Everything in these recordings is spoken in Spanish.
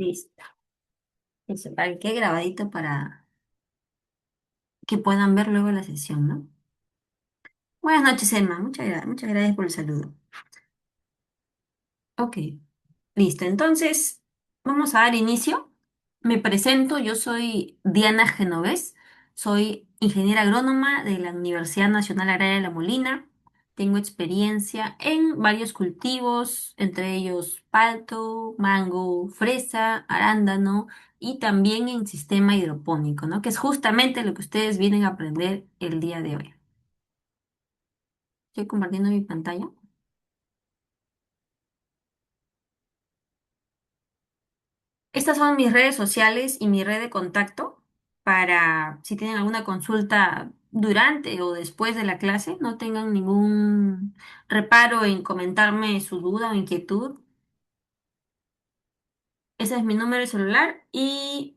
Listo. Eso, para que quede grabadito para que puedan ver luego la sesión, ¿no? Buenas noches, Emma. Muchas gracias por el saludo. Ok, listo. Entonces, vamos a dar inicio. Me presento, yo soy Diana Genovés, soy ingeniera agrónoma de la Universidad Nacional Agraria de La Molina. Tengo experiencia en varios cultivos, entre ellos palto, mango, fresa, arándano y también en sistema hidropónico, ¿no? Que es justamente lo que ustedes vienen a aprender el día de hoy. Estoy compartiendo mi pantalla. Estas son mis redes sociales y mi red de contacto para si tienen alguna consulta durante o después de la clase, no tengan ningún reparo en comentarme su duda o inquietud. Ese es mi número de celular y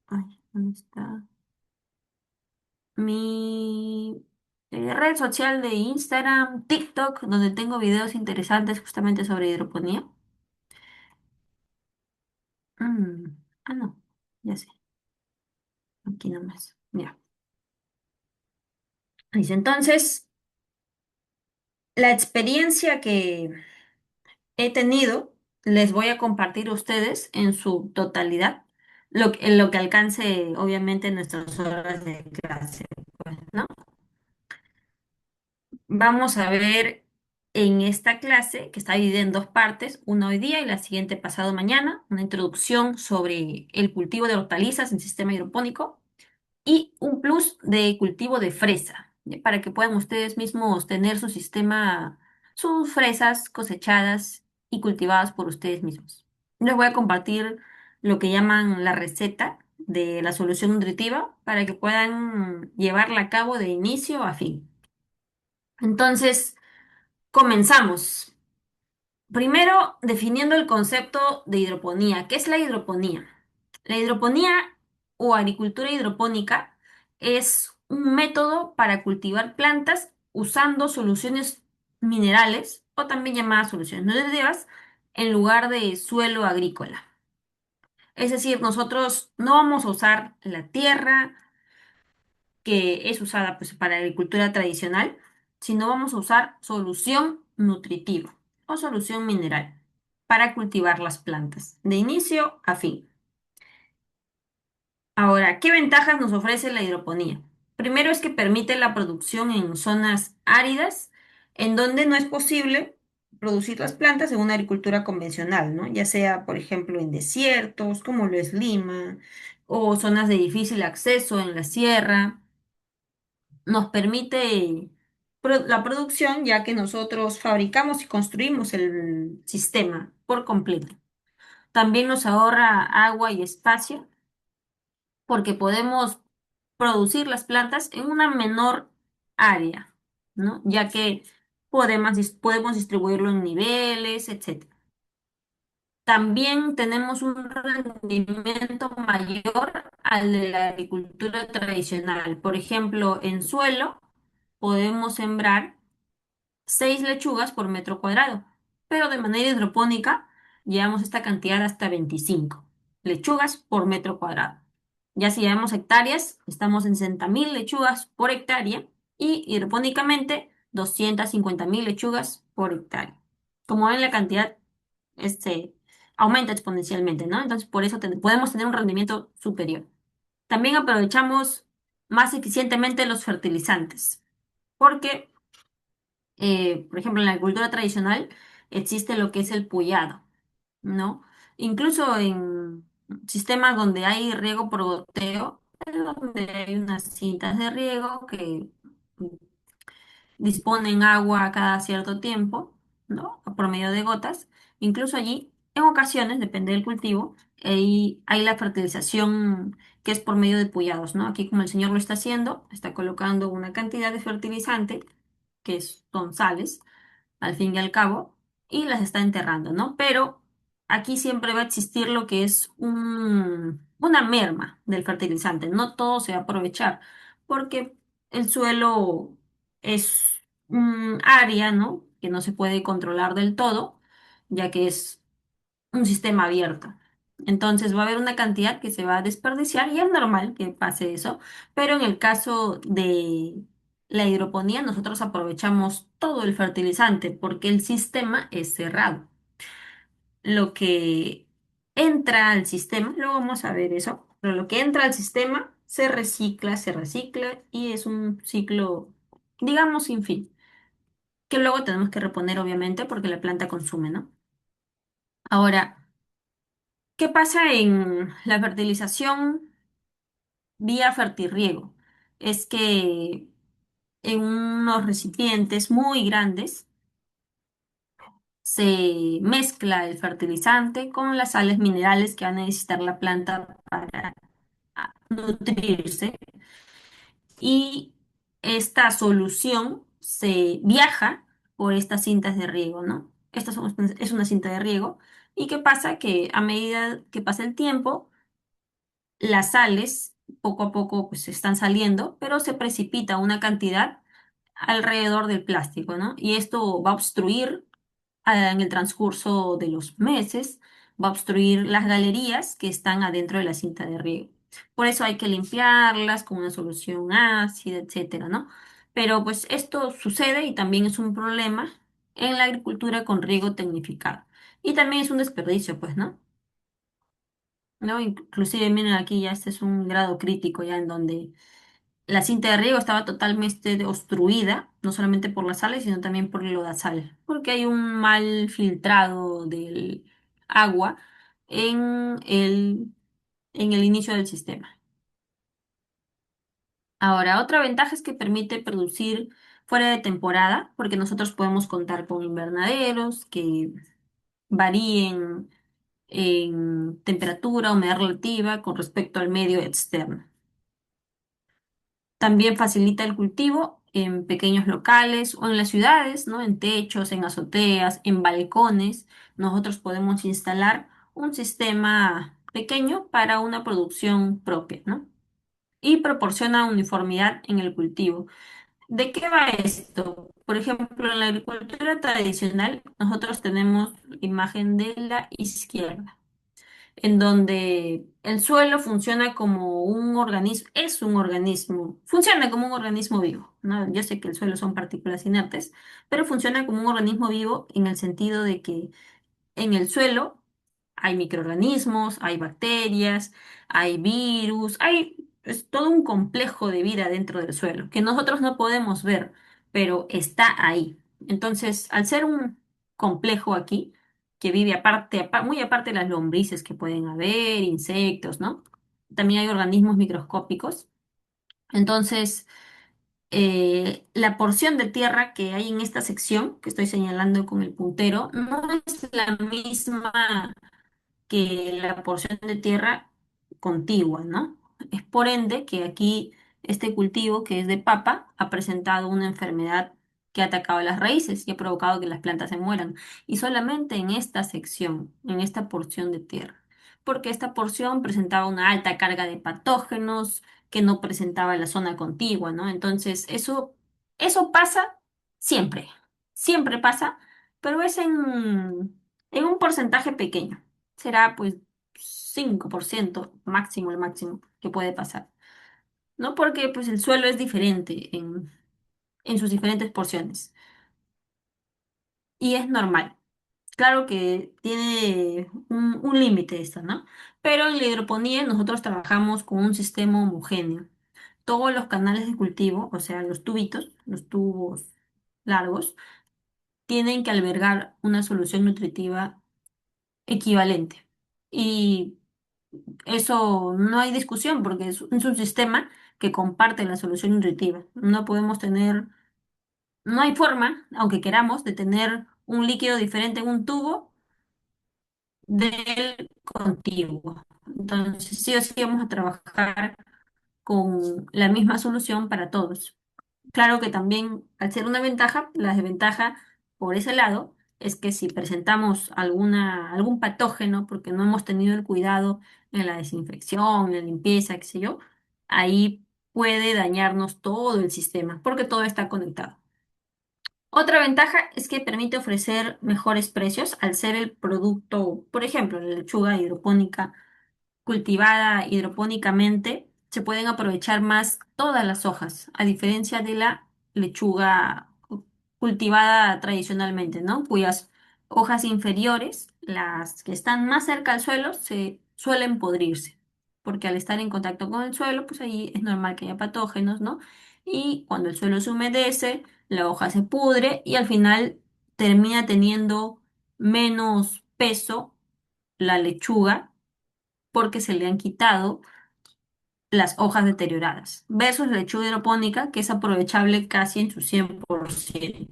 ay, ¿dónde está? Mi red social de Instagram, TikTok, donde tengo videos interesantes justamente sobre hidroponía. Mm, no, ya sé, aquí nomás. Ya. Listo, entonces, la experiencia que he tenido, les voy a compartir a ustedes en su totalidad, en lo que alcance, obviamente, nuestras horas de clase, pues, ¿no? Vamos a ver en esta clase, que está dividida en dos partes, una hoy día y la siguiente pasado mañana, una introducción sobre el cultivo de hortalizas en sistema hidropónico y un plus de cultivo de fresa, ¿ya? Para que puedan ustedes mismos tener su sistema, sus fresas cosechadas y cultivadas por ustedes mismos. Les voy a compartir lo que llaman la receta de la solución nutritiva para que puedan llevarla a cabo de inicio a fin. Entonces, comenzamos. Primero, definiendo el concepto de hidroponía. ¿Qué es la hidroponía? La hidroponía o agricultura hidropónica es un método para cultivar plantas usando soluciones minerales o también llamadas soluciones nutritivas en lugar de suelo agrícola. Es decir, nosotros no vamos a usar la tierra que es usada pues, para agricultura tradicional, sino vamos a usar solución nutritiva o solución mineral para cultivar las plantas, de inicio a fin. Ahora, ¿qué ventajas nos ofrece la hidroponía? Primero es que permite la producción en zonas áridas, en donde no es posible producir las plantas en una agricultura convencional, ¿no? Ya sea, por ejemplo, en desiertos, como lo es Lima, o zonas de difícil acceso en la sierra. Nos permite la producción, ya que nosotros fabricamos y construimos el sistema por completo. También nos ahorra agua y espacio porque podemos producir las plantas en una menor área, ¿no? Ya que podemos distribuirlo en niveles, etcétera. También tenemos un rendimiento mayor al de la agricultura tradicional. Por ejemplo, en suelo podemos sembrar 6 lechugas por metro cuadrado, pero de manera hidropónica llevamos esta cantidad hasta 25 lechugas por metro cuadrado. Ya si llevamos hectáreas, estamos en 60.000 lechugas por hectárea y hidropónicamente 250.000 lechugas por hectárea. Como ven, la cantidad este, aumenta exponencialmente, ¿no? Entonces, por eso podemos tener un rendimiento superior. También aprovechamos más eficientemente los fertilizantes, porque por ejemplo, en la agricultura tradicional existe lo que es el puyado, ¿no? Incluso en sistemas donde hay riego por goteo, es donde hay unas cintas de riego que disponen agua cada cierto tiempo, ¿no? Por medio de gotas. Incluso allí, en ocasiones, depende del cultivo, hay la fertilización que es por medio de puyados, ¿no? Aquí, como el señor lo está haciendo, está colocando una cantidad de fertilizante, son sales al fin y al cabo, y las está enterrando, ¿no? Pero aquí siempre va a existir lo que es una merma del fertilizante, no todo se va a aprovechar, porque el suelo es un área, ¿no? Que no se puede controlar del todo, ya que es un sistema abierto. Entonces va a haber una cantidad que se va a desperdiciar y es normal que pase eso, pero en el caso de la hidroponía nosotros aprovechamos todo el fertilizante porque el sistema es cerrado. Lo que entra al sistema, luego vamos a ver eso, pero lo que entra al sistema se recicla y es un ciclo, digamos, sin fin, que luego tenemos que reponer obviamente porque la planta consume, ¿no? Ahora, ¿qué pasa en la fertilización vía fertirriego? Es que en unos recipientes muy grandes se mezcla el fertilizante con las sales minerales que va a necesitar la planta para nutrirse y esta solución se viaja por estas cintas de riego, ¿no? Es una cinta de riego. ¿Y qué pasa? Que a medida que pasa el tiempo, las sales poco a poco pues están saliendo, pero se precipita una cantidad alrededor del plástico, ¿no? Y esto va a obstruir en el transcurso de los meses, va a obstruir las galerías que están adentro de la cinta de riego. Por eso hay que limpiarlas con una solución ácida, etcétera, ¿no? Pero pues esto sucede y también es un problema en la agricultura con riego tecnificado. Y también es un desperdicio, pues, ¿no? ¿No? Inclusive, miren aquí ya este es un grado crítico ya en donde la cinta de riego estaba totalmente obstruida, no solamente por las sales, sino también por el lodazal, porque hay un mal filtrado del agua en en el inicio del sistema. Ahora, otra ventaja es que permite producir fuera de temporada, porque nosotros podemos contar con invernaderos que varíen en temperatura, humedad relativa con respecto al medio externo. También facilita el cultivo en pequeños locales o en las ciudades, ¿no? En techos, en azoteas, en balcones. Nosotros podemos instalar un sistema pequeño para una producción propia, ¿no? Y proporciona uniformidad en el cultivo. ¿De qué va esto? Por ejemplo, en la agricultura tradicional, nosotros tenemos la imagen de la izquierda en donde el suelo funciona como un organismo, es un organismo, funciona como un organismo vivo, ¿no? Yo sé que el suelo son partículas inertes, pero funciona como un organismo vivo en el sentido de que en el suelo hay microorganismos, hay bacterias, hay virus, hay es todo un complejo de vida dentro del suelo que nosotros no podemos ver, pero está ahí. Entonces, al ser un complejo aquí, que vive aparte, muy aparte de las lombrices que pueden haber, insectos, ¿no? También hay organismos microscópicos. Entonces, la porción de tierra que hay en esta sección que estoy señalando con el puntero no es la misma que la porción de tierra contigua, ¿no? Es por ende que aquí este cultivo, que es de papa, ha presentado una enfermedad que ha atacado las raíces y ha provocado que las plantas se mueran. Y solamente en esta sección, en esta porción de tierra, porque esta porción presentaba una alta carga de patógenos que no presentaba la zona contigua, ¿no? Entonces, eso pasa siempre, siempre pasa, pero es en un porcentaje pequeño. Será pues 5% máximo, el máximo que puede pasar, ¿no? Porque pues el suelo es diferente en sus diferentes porciones y es normal. Claro que tiene un límite esto, ¿no? Pero en la hidroponía nosotros trabajamos con un sistema homogéneo. Todos los canales de cultivo, o sea, los tubitos, los tubos largos, tienen que albergar una solución nutritiva equivalente. Y eso no hay discusión porque es un sistema que comparte la solución nutritiva. No podemos tener, no hay forma, aunque queramos, de tener un líquido diferente en un tubo del contiguo. Entonces, sí o sí vamos a trabajar con la misma solución para todos. Claro que también, al ser una ventaja, la desventaja por ese lado es que si presentamos algún patógeno, porque no hemos tenido el cuidado en la desinfección, en la limpieza, qué sé yo, ahí puede dañarnos todo el sistema, porque todo está conectado. Otra ventaja es que permite ofrecer mejores precios al ser el producto, por ejemplo, la lechuga hidropónica cultivada hidropónicamente, se pueden aprovechar más todas las hojas, a diferencia de la lechuga cultivada tradicionalmente, ¿no? Cuyas hojas inferiores, las que están más cerca al suelo, se suelen podrirse, porque al estar en contacto con el suelo, pues ahí es normal que haya patógenos, ¿no? Y cuando el suelo se humedece, la hoja se pudre y al final termina teniendo menos peso la lechuga porque se le han quitado las hojas deterioradas, versus la lechuga hidropónica, que es aprovechable casi en su 100%.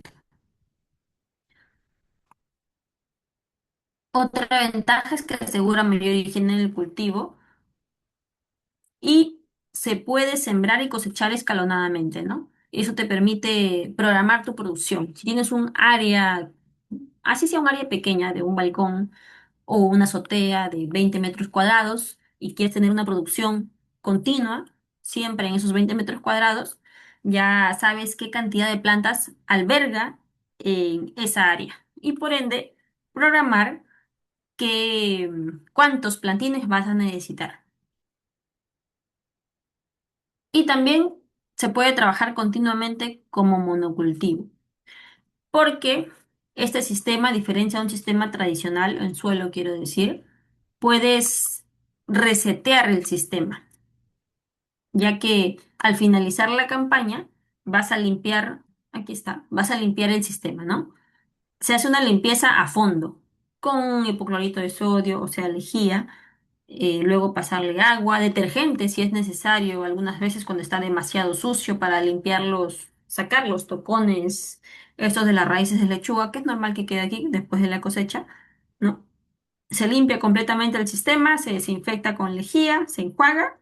Otra ventaja es que asegura mayor higiene en el cultivo y se puede sembrar y cosechar escalonadamente, ¿no? Eso te permite programar tu producción. Si tienes un área, así sea un área pequeña de un balcón, o una azotea de 20 metros cuadrados y quieres tener una producción continua, siempre en esos 20 metros cuadrados, ya sabes qué cantidad de plantas alberga en esa área y por ende programar cuántos plantines vas a necesitar. Y también se puede trabajar continuamente como monocultivo, porque este sistema, a diferencia de un sistema tradicional en suelo, quiero decir, puedes resetear el sistema, ya que al finalizar la campaña vas a limpiar, aquí está, vas a limpiar el sistema, ¿no? Se hace una limpieza a fondo con hipoclorito de sodio, o sea, lejía, luego pasarle agua, detergente si es necesario, algunas veces cuando está demasiado sucio para limpiarlos, sacar los tocones, estos de las raíces de lechuga, que es normal que quede aquí después de la cosecha, ¿no? Se limpia completamente el sistema, se desinfecta con lejía, se enjuaga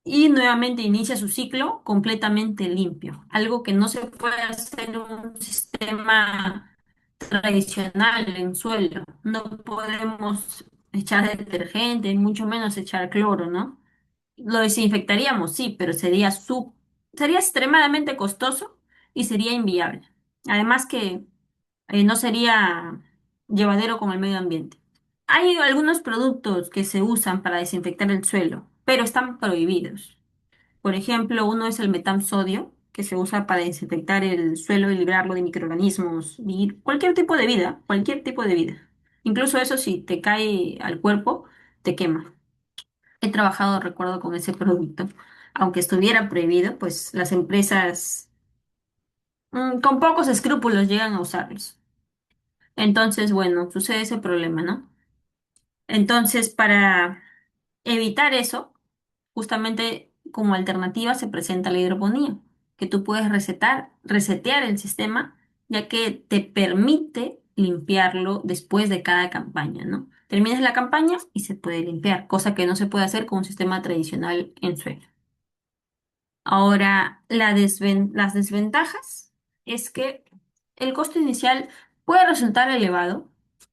y nuevamente inicia su ciclo completamente limpio, algo que no se puede hacer en un sistema tradicional en suelo. No podemos echar detergente, mucho menos echar cloro, ¿no? Lo desinfectaríamos, sí, pero sería extremadamente costoso y sería inviable. Además que no sería llevadero con el medio ambiente. Hay algunos productos que se usan para desinfectar el suelo, pero están prohibidos. Por ejemplo, uno es el metamsodio, que se usa para desinfectar el suelo y librarlo de microorganismos y cualquier tipo de vida, cualquier tipo de vida. Incluso eso si te cae al cuerpo, te quema. He trabajado, recuerdo, con ese producto. Aunque estuviera prohibido, pues las empresas con pocos escrúpulos llegan a usarlos. Entonces, bueno, sucede ese problema, ¿no? Entonces, para evitar eso, justamente como alternativa se presenta la hidroponía, que tú puedes resetear el sistema, ya que te permite limpiarlo después de cada campaña, ¿no? Terminas la campaña y se puede limpiar, cosa que no se puede hacer con un sistema tradicional en suelo. Ahora, las desventajas es que el costo inicial puede resultar elevado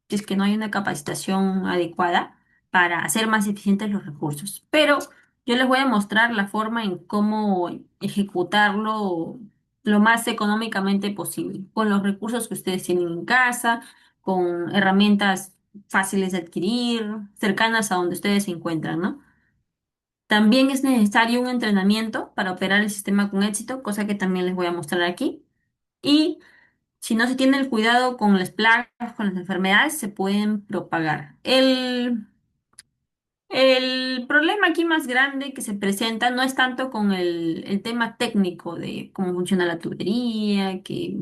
si es que no hay una capacitación adecuada para hacer más eficientes los recursos. Pero yo les voy a mostrar la forma en cómo ejecutarlo lo más económicamente posible, con los recursos que ustedes tienen en casa, con herramientas fáciles de adquirir, cercanas a donde ustedes se encuentran, ¿no? También es necesario un entrenamiento para operar el sistema con éxito, cosa que también les voy a mostrar aquí. Y si no se tiene el cuidado con las plagas, con las enfermedades, se pueden propagar. El problema aquí más grande que se presenta no es tanto con el tema técnico de cómo funciona la tubería, que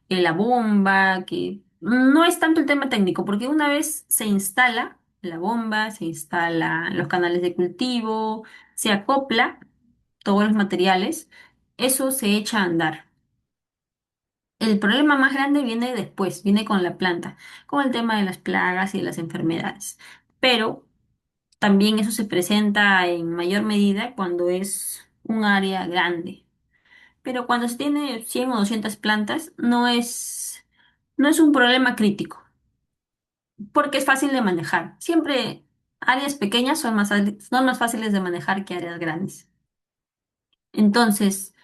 la bomba, que no es tanto el tema técnico, porque una vez se instala la bomba, se instalan los canales de cultivo, se acopla todos los materiales, eso se echa a andar. El problema más grande viene después, viene con la planta, con el tema de las plagas y de las enfermedades. Pero también eso se presenta en mayor medida cuando es un área grande. Pero cuando se tiene 100 o 200 plantas, no es un problema crítico, porque es fácil de manejar. Siempre áreas pequeñas son más fáciles de manejar que áreas grandes. Entonces,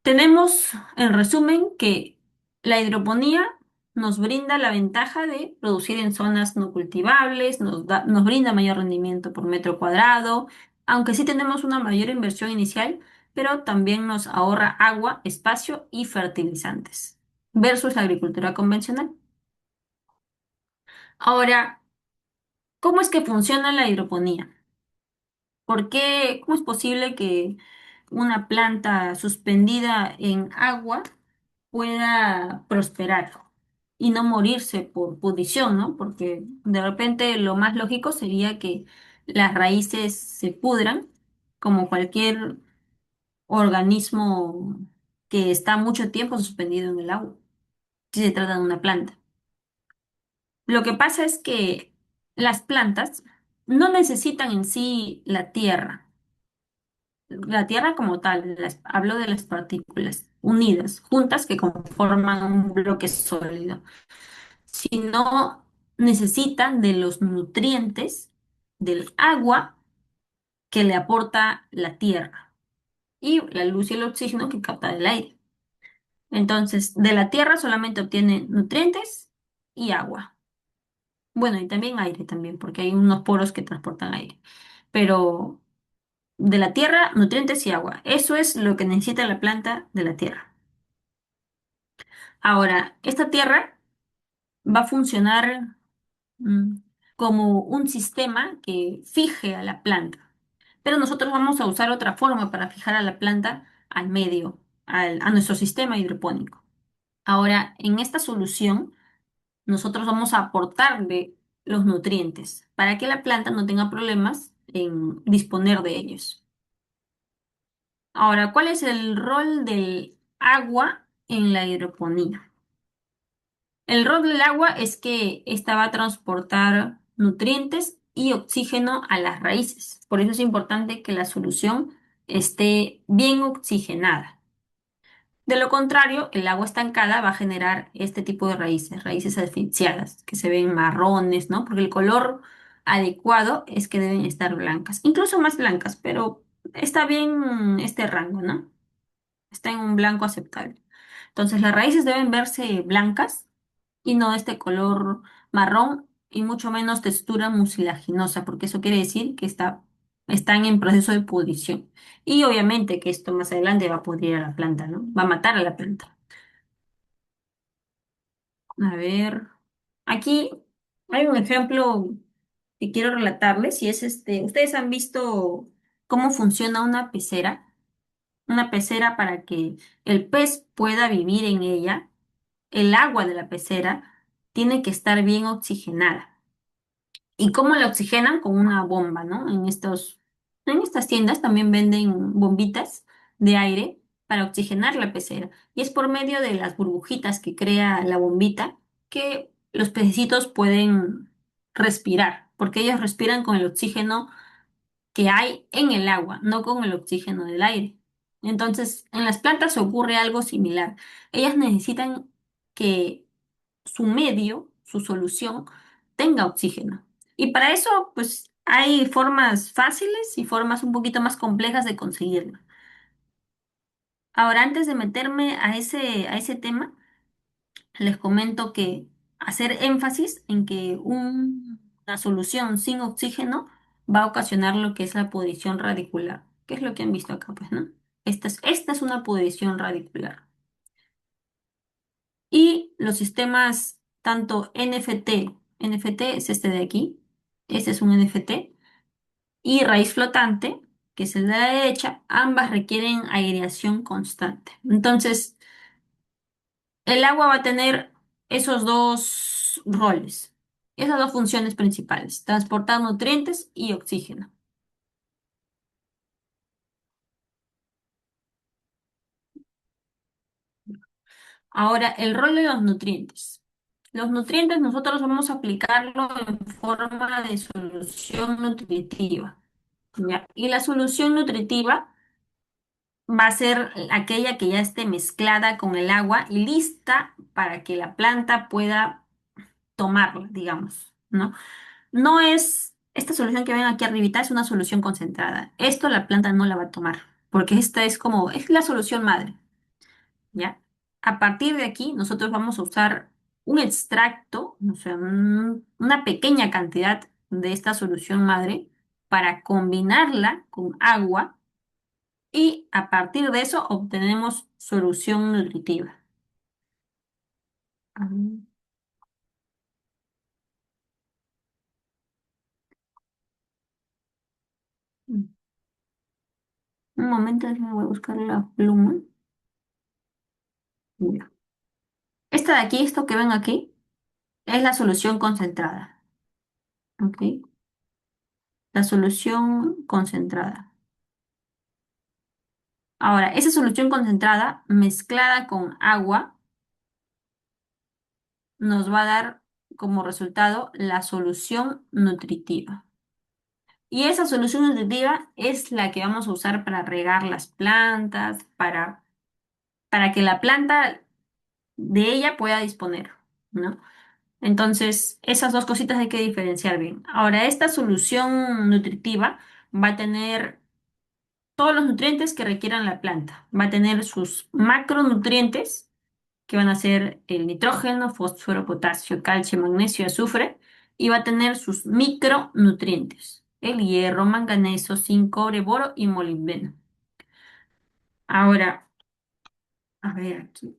tenemos en resumen que La hidroponía nos brinda la ventaja de producir en zonas no cultivables, nos brinda mayor rendimiento por metro cuadrado, aunque sí tenemos una mayor inversión inicial, pero también nos ahorra agua, espacio y fertilizantes versus la agricultura convencional. Ahora, ¿cómo es que funciona la hidroponía? ¿Por qué? ¿Cómo es posible que una planta suspendida en agua pueda prosperar y no morirse por pudrición, ¿no? Porque de repente lo más lógico sería que las raíces se pudran como cualquier organismo que está mucho tiempo suspendido en el agua, si se trata de una planta. Lo que pasa es que las plantas no necesitan en sí la tierra como tal, hablo de las partículas unidas, juntas que conforman un bloque sólido, sino necesitan de los nutrientes del agua que le aporta la tierra y la luz y el oxígeno que capta del aire. Entonces, de la tierra solamente obtiene nutrientes y agua. Bueno, y también aire también, porque hay unos poros que transportan aire. Pero de la tierra, nutrientes y agua. Eso es lo que necesita la planta de la tierra. Ahora, esta tierra va a funcionar mm, como un sistema que fije a la planta. Pero nosotros vamos a usar otra forma para fijar a la planta al medio, a nuestro sistema hidropónico. Ahora, en esta solución, nosotros vamos a aportarle los nutrientes para que la planta no tenga problemas en disponer de ellos. Ahora, ¿cuál es el rol del agua en la hidroponía? El rol del agua es que ésta va a transportar nutrientes y oxígeno a las raíces. Por eso es importante que la solución esté bien oxigenada. De lo contrario, el agua estancada va a generar este tipo de raíces, raíces asfixiadas, que se ven marrones, ¿no? Porque el color adecuado es que deben estar blancas, incluso más blancas, pero está bien este rango, ¿no? Está en un blanco aceptable. Entonces, las raíces deben verse blancas y no este color marrón y mucho menos textura mucilaginosa, porque eso quiere decir que están en proceso de pudrición. Y obviamente que esto más adelante va a pudrir a la planta, ¿no? Va a matar a la planta. A ver, aquí hay un ejemplo que quiero relatarles y es ¿ustedes han visto cómo funciona una pecera? Una pecera para que el pez pueda vivir en ella, el agua de la pecera tiene que estar bien oxigenada. ¿Y cómo la oxigenan? Con una bomba, ¿no? En estas tiendas también venden bombitas de aire para oxigenar la pecera. Y es por medio de las burbujitas que crea la bombita que los pececitos pueden respirar, porque ellos respiran con el oxígeno que hay en el agua, no con el oxígeno del aire. Entonces, en las plantas ocurre algo similar. Ellas necesitan que su medio, su solución, tenga oxígeno. Y para eso, pues, hay formas fáciles y formas un poquito más complejas de conseguirlo. Ahora, antes de meterme a ese tema, les comento que hacer énfasis en que una solución sin oxígeno va a ocasionar lo que es la pudrición radicular, que es lo que han visto acá, pues, ¿no? Esta es una pudrición radicular. Y los sistemas, tanto NFT es este de aquí, este es un NFT, y raíz flotante, que es el de la derecha, ambas requieren aireación constante. Entonces, el agua va a tener esos dos roles, esas dos funciones principales, transportar nutrientes y oxígeno. Ahora, el rol de los nutrientes. Los nutrientes nosotros vamos a aplicarlo en forma de solución nutritiva, ¿ya? Y la solución nutritiva va a ser aquella que ya esté mezclada con el agua y lista para que la planta pueda tomarla, digamos, ¿no? No es, esta solución que ven aquí arribita es una solución concentrada. Esto la planta no la va a tomar, porque esta es como, es la solución madre, ¿ya? A partir de aquí, nosotros vamos a usar un extracto, o sea, una pequeña cantidad de esta solución madre para combinarla con agua y a partir de eso obtenemos solución nutritiva. Ah, un momento, déjame voy a buscar la pluma. Ya. Esta de aquí, esto que ven aquí, es la solución concentrada. ¿Ok? La solución concentrada. Ahora, esa solución concentrada mezclada con agua nos va a dar como resultado la solución nutritiva. Y esa solución nutritiva es la que vamos a usar para regar las plantas, para que la planta de ella pueda disponer, ¿no? Entonces, esas dos cositas hay que diferenciar bien. Ahora, esta solución nutritiva va a tener todos los nutrientes que requieran la planta. Va a tener sus macronutrientes, que van a ser el nitrógeno, fósforo, potasio, calcio, magnesio, azufre, y va a tener sus micronutrientes, el hierro, manganeso, zinc, cobre, boro y molibdeno. Ahora, a ver aquí.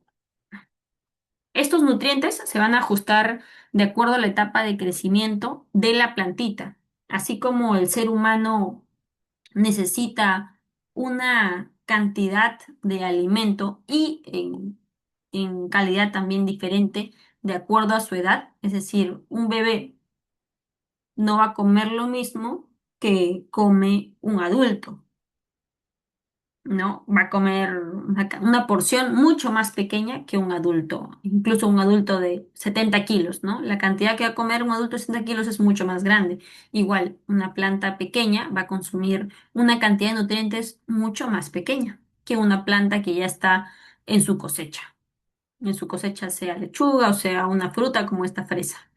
Estos nutrientes se van a ajustar de acuerdo a la etapa de crecimiento de la plantita, así como el ser humano necesita una cantidad de alimento y en calidad también diferente de acuerdo a su edad. Es decir, un bebé no va a comer lo mismo que come un adulto, ¿no? Va a comer una porción mucho más pequeña que un adulto, incluso un adulto de 70 kilos, ¿no? La cantidad que va a comer un adulto de 70 kilos es mucho más grande. Igual, una planta pequeña va a consumir una cantidad de nutrientes mucho más pequeña que una planta que ya está en su cosecha. En su cosecha sea lechuga o sea una fruta como esta fresa.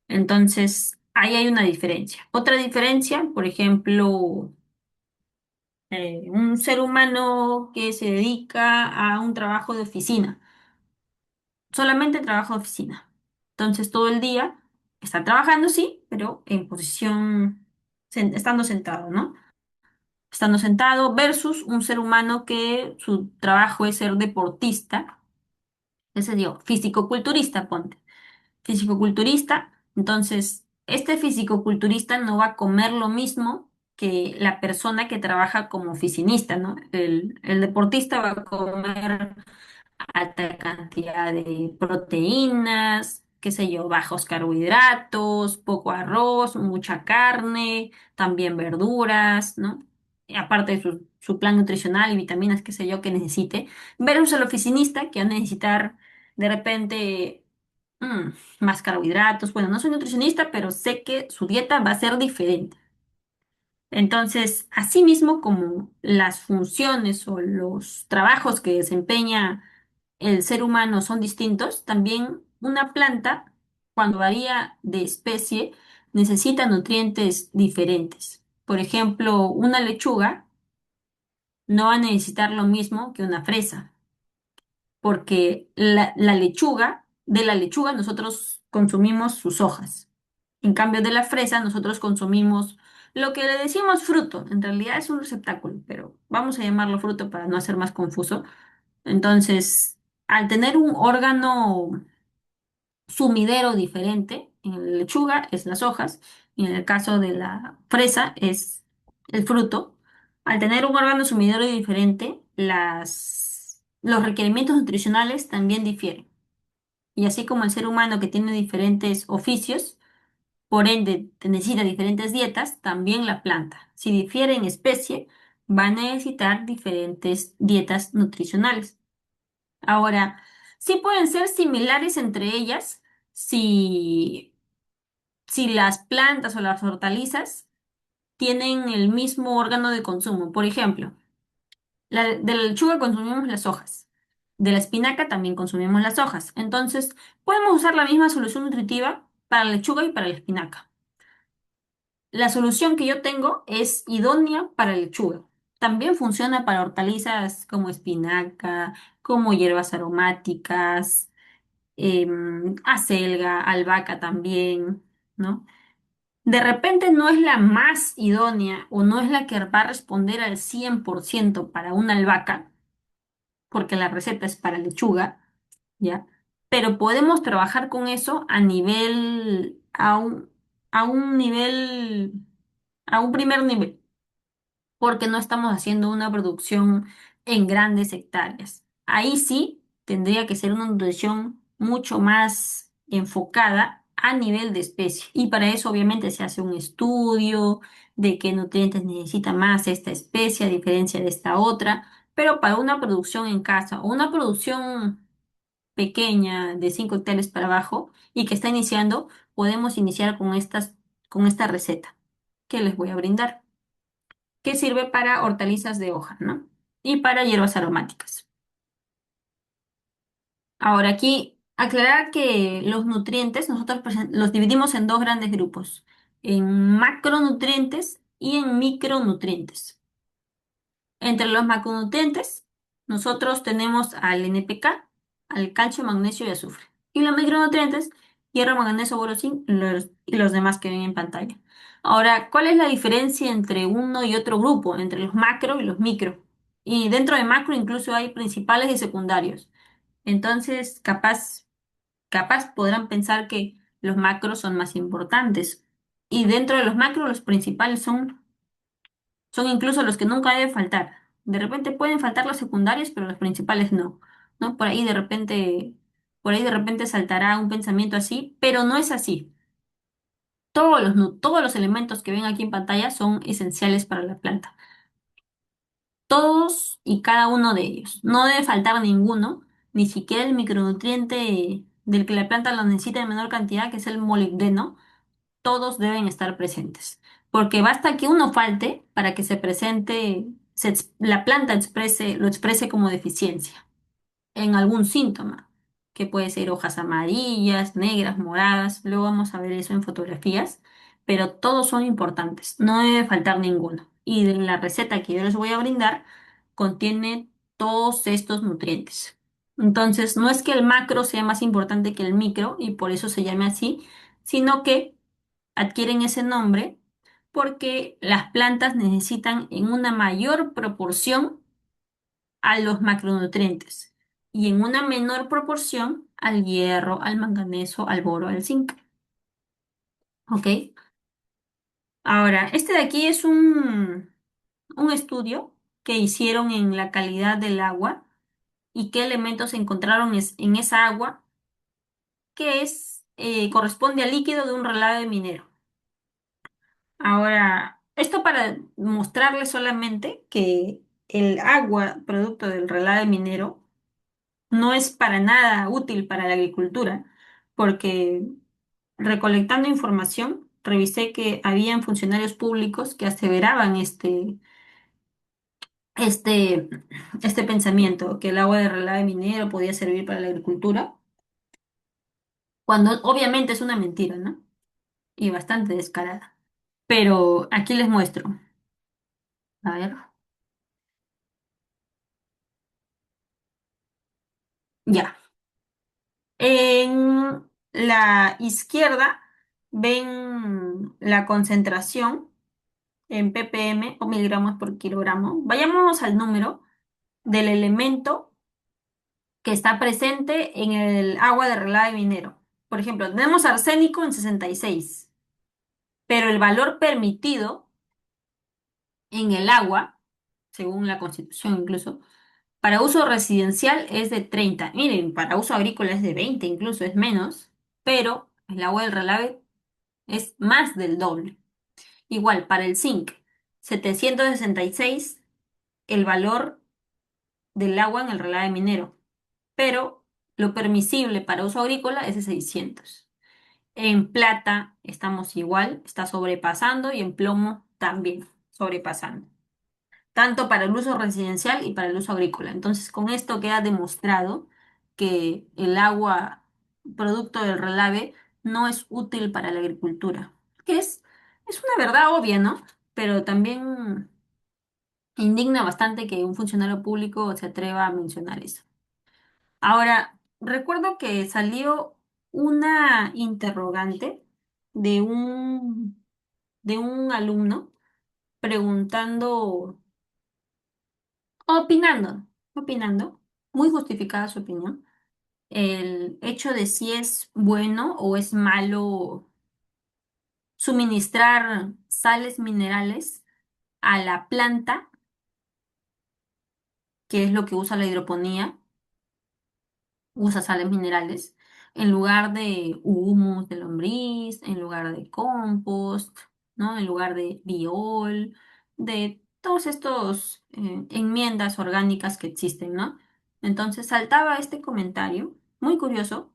Entonces, ahí hay una diferencia. Otra diferencia, por ejemplo, un ser humano que se dedica a un trabajo de oficina, solamente trabajo de oficina. Entonces todo el día está trabajando, sí, pero en posición, estando sentado, ¿no? Estando sentado versus un ser humano que su trabajo es ser deportista, ese digo, físico-culturista, ponte. Físico-culturista, entonces este físico-culturista no va a comer lo mismo que la persona que trabaja como oficinista, ¿no? El deportista va a comer alta cantidad de proteínas, qué sé yo, bajos carbohidratos, poco arroz, mucha carne, también verduras, ¿no? Y aparte de su plan nutricional y vitaminas, qué sé yo, que necesite, versus el oficinista que va a necesitar de repente más carbohidratos. Bueno, no soy nutricionista, pero sé que su dieta va a ser diferente. Entonces, asimismo como las funciones o los trabajos que desempeña el ser humano son distintos, también una planta, cuando varía de especie, necesita nutrientes diferentes. Por ejemplo, una lechuga no va a necesitar lo mismo que una fresa, porque la lechuga, de la lechuga nosotros consumimos sus hojas. En cambio de la fresa nosotros consumimos lo que le decimos fruto. En realidad es un receptáculo, pero vamos a llamarlo fruto para no hacer más confuso. Entonces, al tener un órgano sumidero diferente, en la lechuga es las hojas, y en el caso de la fresa es el fruto. Al tener un órgano sumidero diferente, los requerimientos nutricionales también difieren. Y así como el ser humano que tiene diferentes oficios, por ende necesita diferentes dietas, también la planta. Si difiere en especie, va a necesitar diferentes dietas nutricionales. Ahora, sí pueden ser similares entre ellas si, si las plantas o las hortalizas tienen el mismo órgano de consumo. Por ejemplo, de la lechuga consumimos las hojas, de la espinaca también consumimos las hojas. Entonces, podemos usar la misma solución nutritiva para la lechuga y para la espinaca. La solución que yo tengo es idónea para la lechuga. También funciona para hortalizas como espinaca, como hierbas aromáticas, acelga, albahaca también, ¿no? De repente no es la más idónea o no es la que va a responder al 100% para una albahaca, porque la receta es para lechuga, ¿ya? Pero podemos trabajar con eso a nivel, a un nivel, a un primer nivel, porque no estamos haciendo una producción en grandes hectáreas. Ahí sí tendría que ser una nutrición mucho más enfocada a nivel de especie. Y para eso obviamente se hace un estudio de qué nutrientes necesita más esta especie a diferencia de esta otra. Pero para una producción en casa o una producción pequeña de 5 hectáreas para abajo y que está iniciando, podemos iniciar con esta receta que les voy a brindar, que sirve para hortalizas de hoja, ¿no? Y para hierbas aromáticas. Ahora aquí, aclarar que los nutrientes nosotros los dividimos en dos grandes grupos, en macronutrientes y en micronutrientes. Entre los macronutrientes, nosotros tenemos al NPK, al calcio, magnesio y azufre. Y los micronutrientes, hierro, manganeso, boro, zinc y los demás que ven en pantalla. Ahora, ¿cuál es la diferencia entre uno y otro grupo, entre los macro y los micro? Y dentro de macro incluso hay principales y secundarios. Entonces, capaz podrán pensar que los macros son más importantes. Y dentro de los macros, los principales son incluso los que nunca deben faltar. De repente pueden faltar los secundarios, pero los principales no, ¿no? Por ahí de repente saltará un pensamiento así, pero no es así. Todos los elementos que ven aquí en pantalla son esenciales para la planta. Todos y cada uno de ellos. No debe faltar ninguno, ni siquiera el micronutriente del que la planta lo necesita en menor cantidad, que es el molibdeno. Todos deben estar presentes, porque basta que uno falte para que se presente, la planta lo exprese como deficiencia en algún síntoma, que puede ser hojas amarillas, negras, moradas, luego vamos a ver eso en fotografías, pero todos son importantes, no debe faltar ninguno. Y de la receta que yo les voy a brindar contiene todos estos nutrientes. Entonces, no es que el macro sea más importante que el micro y por eso se llame así, sino que adquieren ese nombre porque las plantas necesitan en una mayor proporción a los macronutrientes y en una menor proporción al hierro, al manganeso, al boro, al zinc. ¿Ok? Ahora, este de aquí es un estudio que hicieron en la calidad del agua y qué elementos encontraron en esa agua que corresponde al líquido de un relave minero. Ahora, esto para mostrarles solamente que el agua, producto del relave minero, no es para nada útil para la agricultura, porque recolectando información, revisé que habían funcionarios públicos que aseveraban este, este pensamiento, que el agua de relave minero podía servir para la agricultura, cuando obviamente es una mentira, ¿no? Y bastante descarada. Pero aquí les muestro. A ver, ya. En la izquierda ven la concentración en ppm o miligramos por kilogramo. Vayamos al número del elemento que está presente en el agua de relave minero. Por ejemplo, tenemos arsénico en 66, pero el valor permitido en el agua, según la Constitución incluso, para uso residencial es de 30. Miren, para uso agrícola es de 20, incluso es menos, pero el agua del relave es más del doble. Igual, para el zinc, 766 el valor del agua en el relave minero, pero lo permisible para uso agrícola es de 600. En plata estamos igual, está sobrepasando y en plomo también sobrepasando, tanto para el uso residencial y para el uso agrícola. Entonces, con esto queda demostrado que el agua producto del relave no es útil para la agricultura, que es una verdad obvia, ¿no? Pero también Indigna bastante que un funcionario público se atreva a mencionar eso. Ahora, recuerdo que salió una interrogante de de un alumno preguntando, opinando, opinando, muy justificada su opinión, el hecho de si es bueno o es malo suministrar sales minerales a la planta, que es lo que usa la hidroponía, usa sales minerales, en lugar de humus de lombriz, en lugar de compost, ¿no? En lugar de biol, de todos estos enmiendas orgánicas que existen, ¿no? Entonces saltaba este comentario, muy curioso,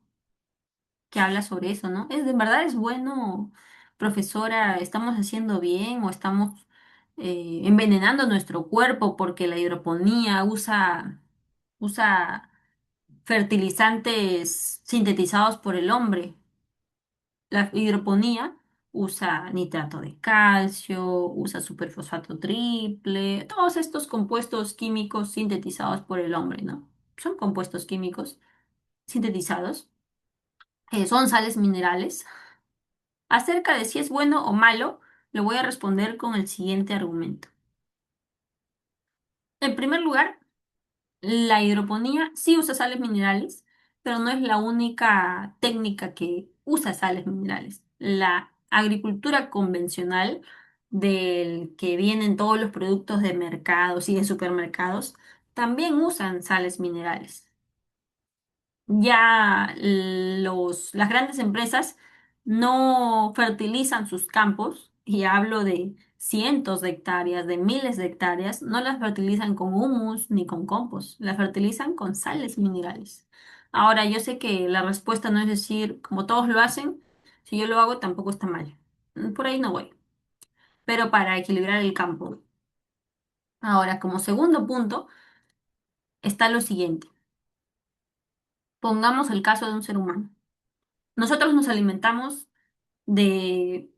que habla sobre eso, ¿no? ¿Es de verdad es bueno, profesora, estamos haciendo bien o estamos envenenando nuestro cuerpo porque la hidroponía usa fertilizantes sintetizados por el hombre? La hidroponía usa nitrato de calcio, usa superfosfato triple, todos estos compuestos químicos sintetizados por el hombre, ¿no? Son compuestos químicos sintetizados, son sales minerales. Acerca de si es bueno o malo, le voy a responder con el siguiente argumento. En primer lugar, la hidroponía sí usa sales minerales, pero no es la única técnica que usa sales minerales. La agricultura convencional, del que vienen todos los productos de mercados y de supermercados, también usan sales minerales. Ya las grandes empresas no fertilizan sus campos, y hablo de cientos de hectáreas, de miles de hectáreas, no las fertilizan con humus ni con compost, las fertilizan con sales minerales. Ahora, yo sé que la respuesta no es decir, como todos lo hacen, si yo lo hago tampoco está mal. Por ahí no voy, pero para equilibrar el campo. Ahora, como segundo punto, está lo siguiente. Pongamos el caso de un ser humano. Nosotros nos alimentamos de,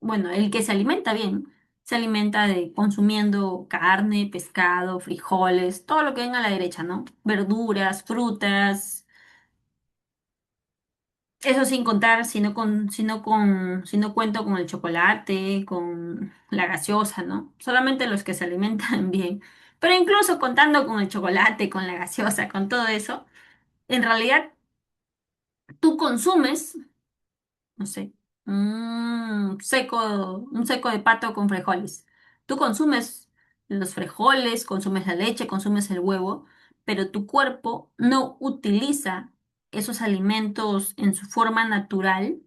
bueno, el que se alimenta bien, se alimenta de consumiendo carne, pescado, frijoles, todo lo que venga a la derecha, ¿no? Verduras, frutas, eso sin contar, si no cuento con el chocolate, con la gaseosa, ¿no? Solamente los que se alimentan bien. Pero incluso contando con el chocolate, con la gaseosa, con todo eso, en realidad tú consumes, no sé, un seco de pato con frijoles. Tú consumes los frijoles, consumes la leche, consumes el huevo, pero tu cuerpo no utiliza esos alimentos en su forma natural,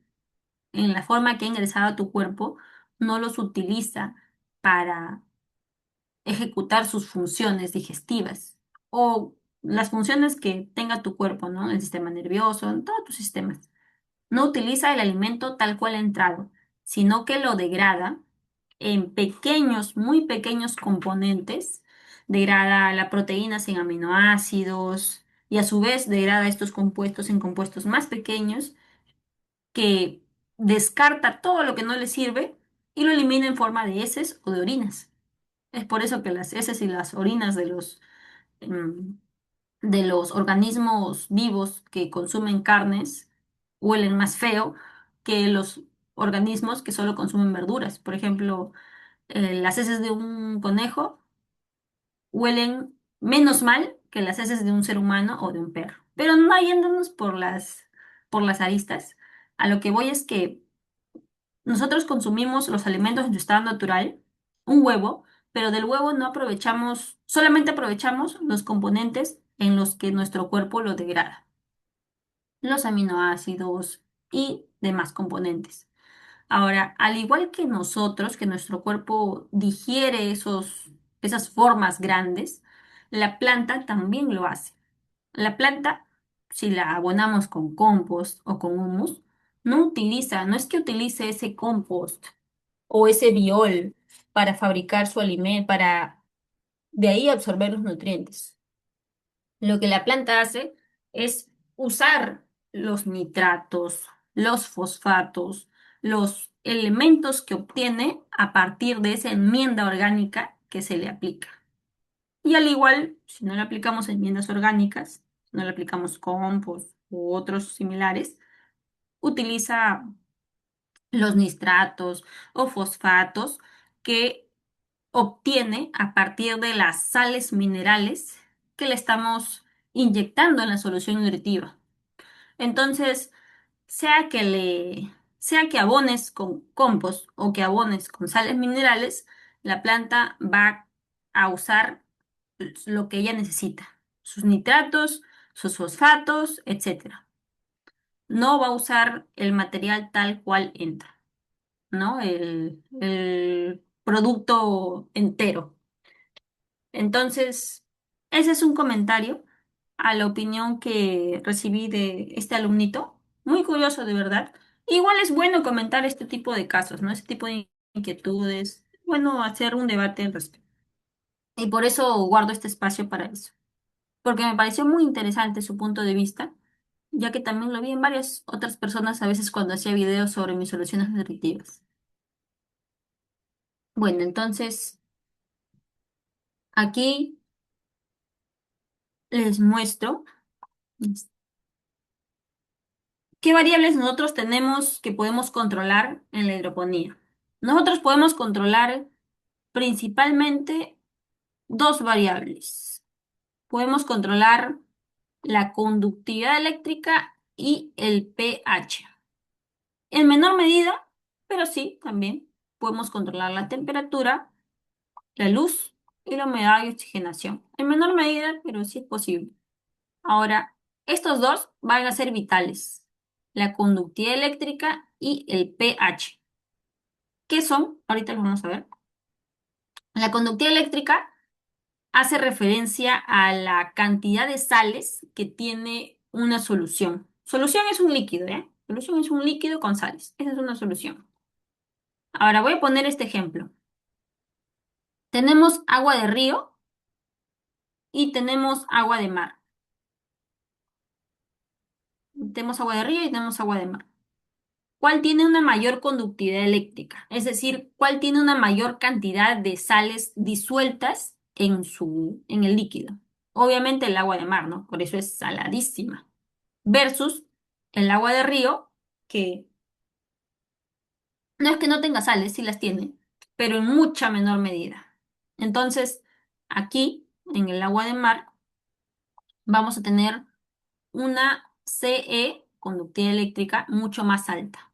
en la forma que ha ingresado a tu cuerpo, no los utiliza para ejecutar sus funciones digestivas o las funciones que tenga tu cuerpo, ¿no? El sistema nervioso, en todos tus sistemas. No utiliza el alimento tal cual ha entrado, sino que lo degrada en pequeños, muy pequeños componentes. Degrada la proteína en aminoácidos y a su vez degrada estos compuestos en compuestos más pequeños, que descarta todo lo que no le sirve y lo elimina en forma de heces o de orinas. Es por eso que las heces y las orinas mm, de los organismos vivos que consumen carnes huelen más feo que los organismos que solo consumen verduras. Por ejemplo, las heces de un conejo huelen menos mal que las heces de un ser humano o de un perro. Pero no yéndonos por por las aristas, a lo que voy es que nosotros consumimos los alimentos en su estado natural, un huevo, pero del huevo no aprovechamos, solamente aprovechamos los componentes en los que nuestro cuerpo lo degrada, los aminoácidos y demás componentes. Ahora, al igual que nosotros, que nuestro cuerpo digiere esas formas grandes, la planta también lo hace. La planta, si la abonamos con compost o con humus, no es que utilice ese compost o ese biol para fabricar su alimento, para de ahí absorber los nutrientes. Lo que la planta hace es usar los nitratos, los fosfatos, los elementos que obtiene a partir de esa enmienda orgánica que se le aplica. Y al igual, si no le aplicamos enmiendas orgánicas, no le aplicamos compost u otros similares, utiliza los nitratos o fosfatos que obtiene a partir de las sales minerales que le estamos inyectando en la solución nutritiva. Entonces, sea que abones con compost o que abones con sales minerales, la planta va a usar lo que ella necesita, sus nitratos, sus fosfatos, etcétera. No va a usar el material tal cual entra, ¿no? El producto entero. Entonces, ese es un comentario a la opinión que recibí de este alumnito. Muy curioso, de verdad. Igual es bueno comentar este tipo de casos, ¿no? Este tipo de inquietudes. Bueno, hacer un debate al respecto. Y por eso guardo este espacio para eso. Porque me pareció muy interesante su punto de vista, ya que también lo vi en varias otras personas a veces cuando hacía videos sobre mis soluciones nutritivas. Bueno, entonces aquí les muestro qué variables nosotros tenemos que podemos controlar en la hidroponía. Nosotros podemos controlar principalmente dos variables. Podemos controlar la conductividad eléctrica y el pH. En menor medida, pero sí, también podemos controlar la temperatura, la luz y la humedad y oxigenación. En menor medida, pero sí es posible. Ahora, estos dos van a ser vitales, la conductividad eléctrica y el pH. ¿Qué son? Ahorita los vamos a ver. La conductividad eléctrica hace referencia a la cantidad de sales que tiene una solución. Solución es un líquido, ¿eh? Solución es un líquido con sales. Esa es una solución. Ahora voy a poner este ejemplo. Tenemos agua de río y tenemos agua de mar. Tenemos agua de río y tenemos agua de mar. ¿Cuál tiene una mayor conductividad eléctrica? Es decir, ¿cuál tiene una mayor cantidad de sales disueltas en el líquido? Obviamente el agua de mar, ¿no? Por eso es saladísima. Versus el agua de río, que no es que no tenga sales, sí las tiene, pero en mucha menor medida. Entonces, aquí, en el agua de mar, vamos a tener una CE, conductividad eléctrica, mucho más alta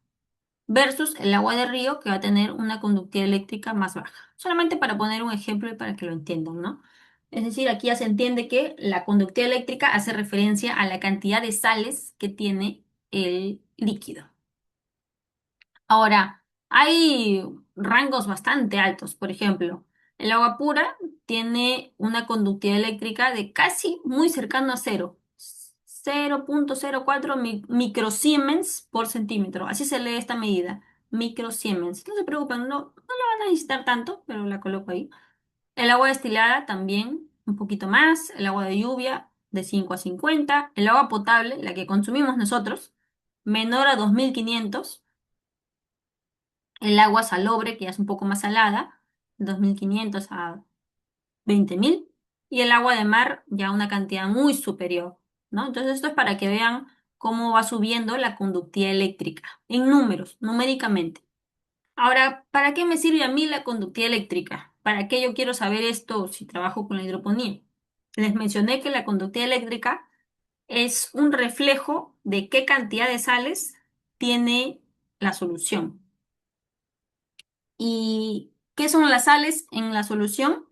versus el agua de río que va a tener una conductividad eléctrica más baja. Solamente para poner un ejemplo y para que lo entiendan, ¿no? Es decir, aquí ya se entiende que la conductividad eléctrica hace referencia a la cantidad de sales que tiene el líquido. Ahora, hay rangos bastante altos. Por ejemplo, el agua pura tiene una conductividad eléctrica de casi muy cercano a cero. 0,04 microsiemens por centímetro. Así se lee esta medida. Microsiemens. No se preocupen, no la van a necesitar tanto, pero la coloco ahí. El agua destilada también un poquito más. El agua de lluvia de 5 a 50. El agua potable, la que consumimos nosotros, menor a 2500. El agua salobre, que ya es un poco más salada, 2500 a 20.000. Y el agua de mar, ya una cantidad muy superior, ¿no? Entonces, esto es para que vean cómo va subiendo la conductividad eléctrica, en números, numéricamente. Ahora, ¿para qué me sirve a mí la conductividad eléctrica? ¿Para qué yo quiero saber esto si trabajo con la hidroponía? Les mencioné que la conductividad eléctrica es un reflejo de qué cantidad de sales tiene la solución. ¿Y qué son las sales en la solución?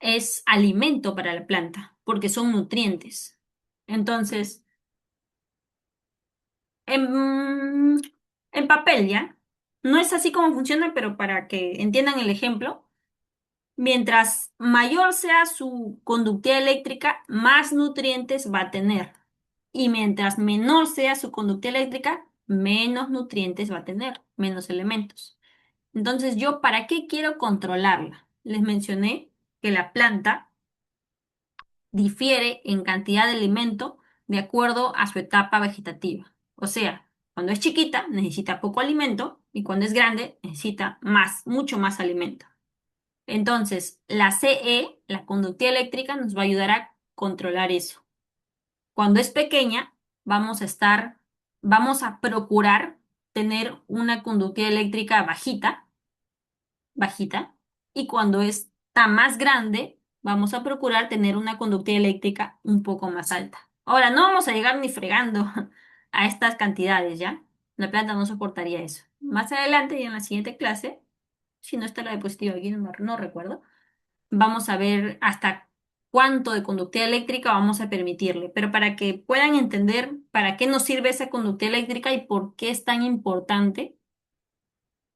Es alimento para la planta, porque son nutrientes. Entonces, en, en papel ya, no es así como funciona, pero para que entiendan el ejemplo, mientras mayor sea su conductividad eléctrica, más nutrientes va a tener. Y mientras menor sea su conductividad eléctrica, menos nutrientes va a tener, menos elementos. Entonces, ¿yo para qué quiero controlarla? Les mencioné que la planta difiere en cantidad de alimento de acuerdo a su etapa vegetativa. O sea, cuando es chiquita necesita poco alimento y cuando es grande necesita más, mucho más alimento. Entonces, la CE, la conductividad eléctrica, nos va a ayudar a controlar eso. Cuando es pequeña, vamos a procurar tener una conductividad eléctrica bajita, bajita, y cuando está más grande, vamos a procurar tener una conductividad eléctrica un poco más alta. Ahora, no vamos a llegar ni fregando a estas cantidades, ¿ya? La planta no soportaría eso. Más adelante y en la siguiente clase, si no está la diapositiva aquí, no recuerdo, vamos a ver hasta cuánto de conductividad eléctrica vamos a permitirle, pero para que puedan entender para qué nos sirve esa conductividad eléctrica y por qué es tan importante,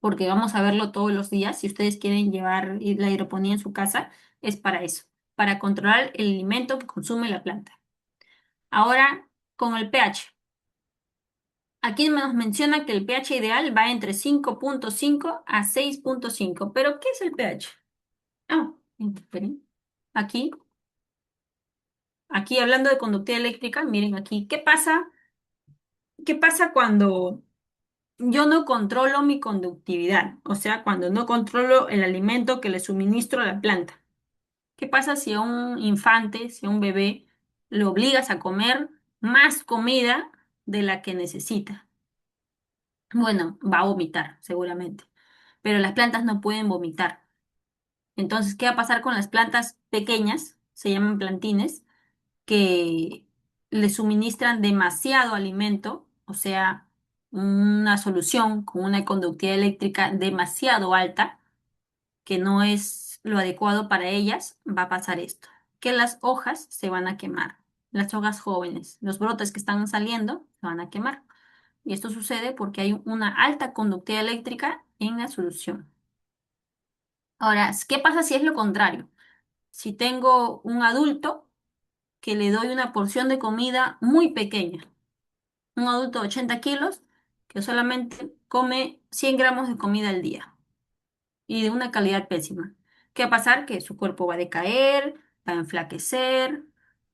porque vamos a verlo todos los días, si ustedes quieren llevar la hidroponía en su casa, es para eso, para controlar el alimento que consume la planta. Ahora, con el pH. Aquí nos menciona que el pH ideal va entre 5,5 a 6,5. ¿Pero qué es el pH? Ah, esperen. Aquí Aquí hablando de conductividad eléctrica, miren aquí, ¿qué pasa? ¿Qué pasa cuando yo no controlo mi conductividad? O sea, cuando no controlo el alimento que le suministro a la planta. ¿Qué pasa si a un infante, si a un bebé, lo obligas a comer más comida de la que necesita? Bueno, va a vomitar, seguramente. Pero las plantas no pueden vomitar. Entonces, ¿qué va a pasar con las plantas pequeñas? Se llaman plantines que le suministran demasiado alimento, o sea, una solución con una conductividad eléctrica demasiado alta, que no es lo adecuado para ellas, va a pasar esto, que las hojas se van a quemar, las hojas jóvenes, los brotes que están saliendo se van a quemar. Y esto sucede porque hay una alta conductividad eléctrica en la solución. Ahora, ¿qué pasa si es lo contrario? Si tengo un adulto que le doy una porción de comida muy pequeña, un adulto de 80 kilos que solamente come 100 gramos de comida al día y de una calidad pésima. ¿Qué va a pasar? Que su cuerpo va a decaer, va a enflaquecer,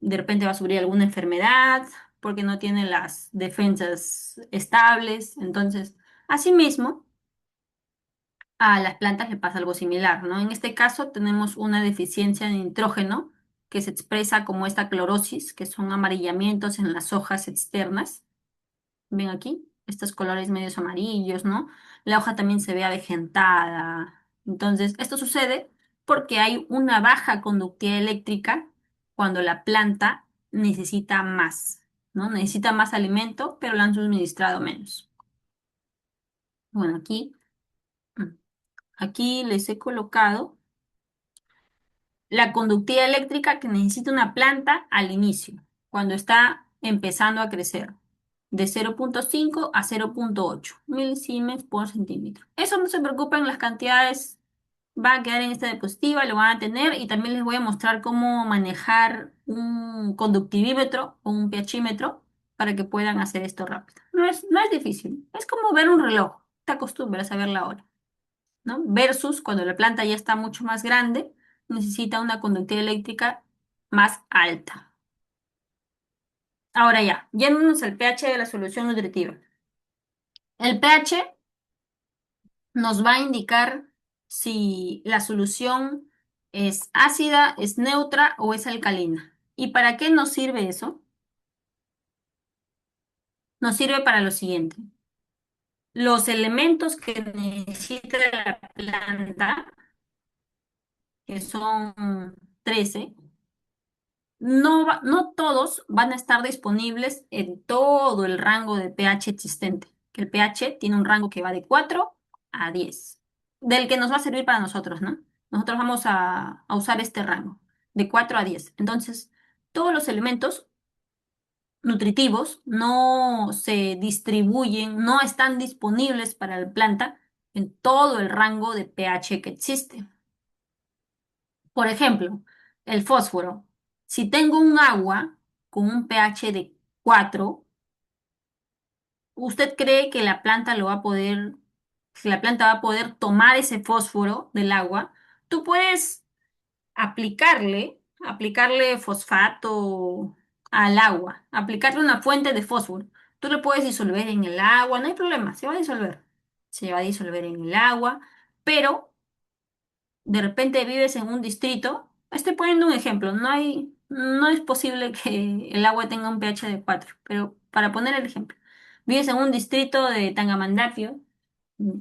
de repente va a sufrir alguna enfermedad porque no tiene las defensas estables. Entonces, asimismo, a las plantas le pasa algo similar, ¿no? En este caso tenemos una deficiencia de nitrógeno que se expresa como esta clorosis, que son amarillamientos en las hojas externas. ¿Ven aquí? Estos colores medios amarillos, ¿no? La hoja también se ve avejentada. Entonces, esto sucede porque hay una baja conductividad eléctrica cuando la planta necesita más, ¿no? Necesita más alimento, pero la han suministrado menos. Bueno, aquí les he colocado la conductividad eléctrica que necesita una planta al inicio, cuando está empezando a crecer, de 0,5 a 0,8 milisiemens por centímetro. Eso no se preocupen, las cantidades van a quedar en esta diapositiva, lo van a tener y también les voy a mostrar cómo manejar un conductivímetro o un pHímetro para que puedan hacer esto rápido. No es difícil, es como ver un reloj, te acostumbras a ver la hora, ¿no? Versus cuando la planta ya está mucho más grande, necesita una conductividad eléctrica más alta. Ahora ya, yéndonos al pH de la solución nutritiva. El pH nos va a indicar si la solución es ácida, es neutra o es alcalina. ¿Y para qué nos sirve eso? Nos sirve para lo siguiente. Los elementos que necesita la planta, que son 13. No todos van a estar disponibles en todo el rango de pH existente, que el pH tiene un rango que va de 4 a 10, del que nos va a servir para nosotros, ¿no? Nosotros vamos a usar este rango, de 4 a 10. Entonces, todos los elementos nutritivos no se distribuyen, no están disponibles para la planta en todo el rango de pH que existe. Por ejemplo, el fósforo. Si tengo un agua con un pH de 4, ¿usted cree que la planta lo va a poder, que la planta va a poder tomar ese fósforo del agua? Tú puedes aplicarle fosfato al agua, aplicarle una fuente de fósforo. Tú lo puedes disolver en el agua, no hay problema, se va a disolver. Se va a disolver en el agua, pero de repente vives en un distrito, estoy poniendo un ejemplo, no es posible que el agua tenga un pH de 4, pero para poner el ejemplo, vives en un distrito de Tangamandapio, mm,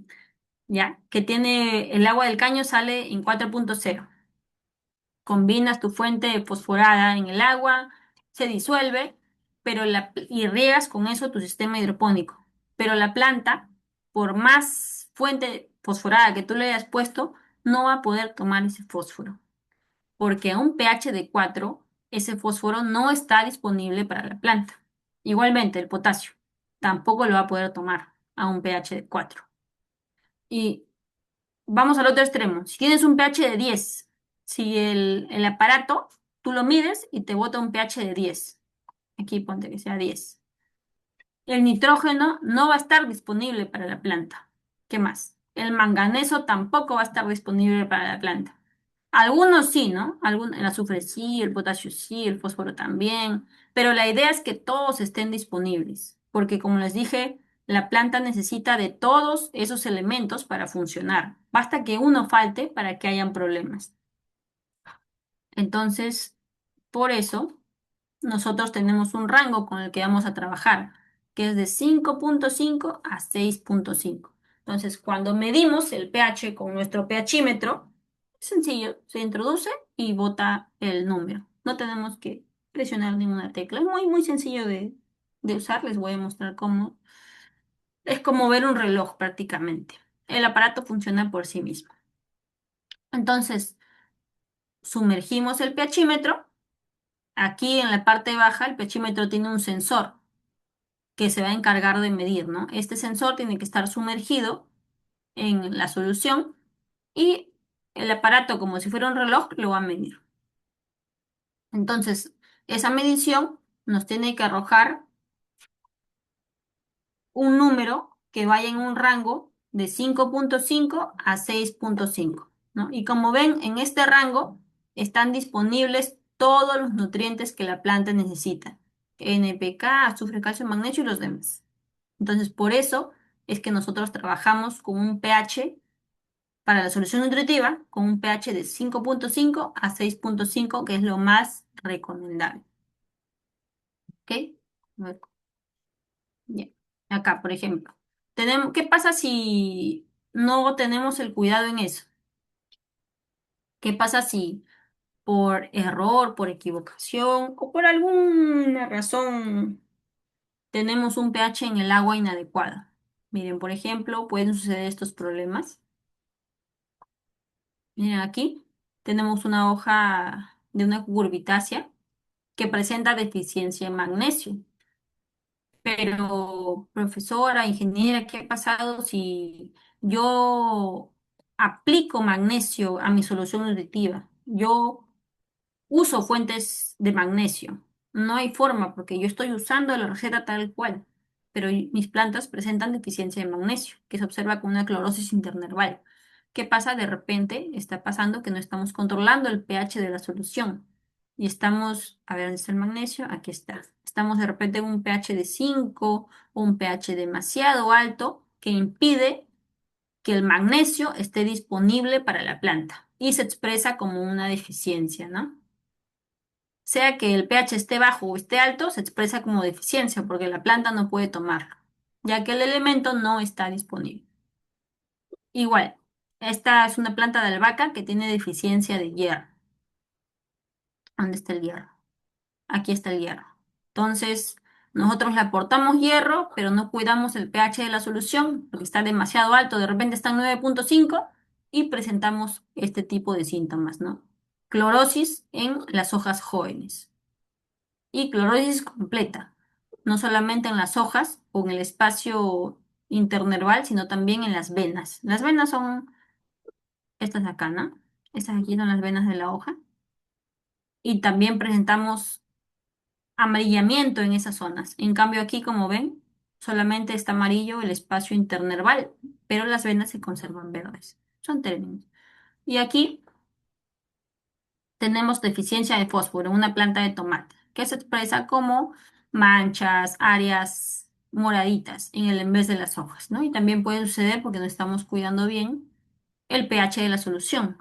ya, que tiene el agua del caño sale en 4.0. Combinas tu fuente fosforada en el agua, se disuelve, y riegas con eso tu sistema hidropónico. Pero la planta, por más fuente fosforada que tú le hayas puesto, no va a poder tomar ese fósforo, porque a un pH de 4 ese fósforo no está disponible para la planta. Igualmente, el potasio tampoco lo va a poder tomar a un pH de 4. Y vamos al otro extremo. Si tienes un pH de 10, si el aparato, tú lo mides y te bota un pH de 10. Aquí ponte que sea 10. El nitrógeno no va a estar disponible para la planta. ¿Qué más? El manganeso tampoco va a estar disponible para la planta. Algunos sí, ¿no? El azufre sí, el potasio sí, el fósforo también, pero la idea es que todos estén disponibles, porque como les dije, la planta necesita de todos esos elementos para funcionar. Basta que uno falte para que hayan problemas. Entonces, por eso, nosotros tenemos un rango con el que vamos a trabajar, que es de 5.5 a 6.5. Entonces, cuando medimos el pH con nuestro pHímetro, es sencillo, se introduce y bota el número. No tenemos que presionar ninguna tecla. Es muy, muy sencillo de usar. Les voy a mostrar cómo. Es como ver un reloj prácticamente. El aparato funciona por sí mismo. Entonces, sumergimos el pHímetro. Aquí en la parte baja, el pHímetro tiene un sensor que se va a encargar de medir, ¿no? Este sensor tiene que estar sumergido en la solución y el aparato, como si fuera un reloj, lo va a medir. Entonces, esa medición nos tiene que arrojar un número que vaya en un rango de 5.5 a 6.5, ¿no? Y como ven, en este rango están disponibles todos los nutrientes que la planta necesita: NPK, azufre, calcio, magnesio y los demás. Entonces, por eso es que nosotros trabajamos con un pH para la solución nutritiva, con un pH de 5.5 a 6.5, que es lo más recomendable. ¿Ok? A ver, ya. Acá, por ejemplo, ¿qué pasa si no tenemos el cuidado en eso? ¿Qué pasa si por error, por equivocación o por alguna razón tenemos un pH en el agua inadecuado? Miren, por ejemplo, pueden suceder estos problemas. Miren aquí, tenemos una hoja de una cucurbitácea que presenta deficiencia en magnesio. Pero, profesora, ingeniera, ¿qué ha pasado si yo aplico magnesio a mi solución nutritiva? Yo uso fuentes de magnesio. No hay forma porque yo estoy usando la receta tal cual, pero mis plantas presentan deficiencia de magnesio, que se observa con una clorosis internerval. ¿Qué pasa? De repente está pasando que no estamos controlando el pH de la solución y estamos, a ver, ¿dónde está el magnesio? Aquí está. Estamos de repente en un pH de 5 o un pH demasiado alto que impide que el magnesio esté disponible para la planta y se expresa como una deficiencia, ¿no? Sea que el pH esté bajo o esté alto, se expresa como deficiencia porque la planta no puede tomarlo, ya que el elemento no está disponible. Igual, esta es una planta de albahaca que tiene deficiencia de hierro. ¿Dónde está el hierro? Aquí está el hierro. Entonces, nosotros le aportamos hierro, pero no cuidamos el pH de la solución porque está demasiado alto, de repente está en 9.5 y presentamos este tipo de síntomas, ¿no? Clorosis en las hojas jóvenes. Y clorosis completa, no solamente en las hojas o en el espacio internerval, sino también en las venas. Las venas son estas de acá, ¿no? Estas aquí son las venas de la hoja. Y también presentamos amarillamiento en esas zonas. En cambio aquí, como ven, solamente está amarillo el espacio internerval, pero las venas se conservan verdes. Son términos. Y aquí tenemos deficiencia de fósforo en una planta de tomate, que se expresa como manchas, áreas moraditas en vez de las hojas, ¿no? Y también puede suceder porque no estamos cuidando bien el pH de la solución.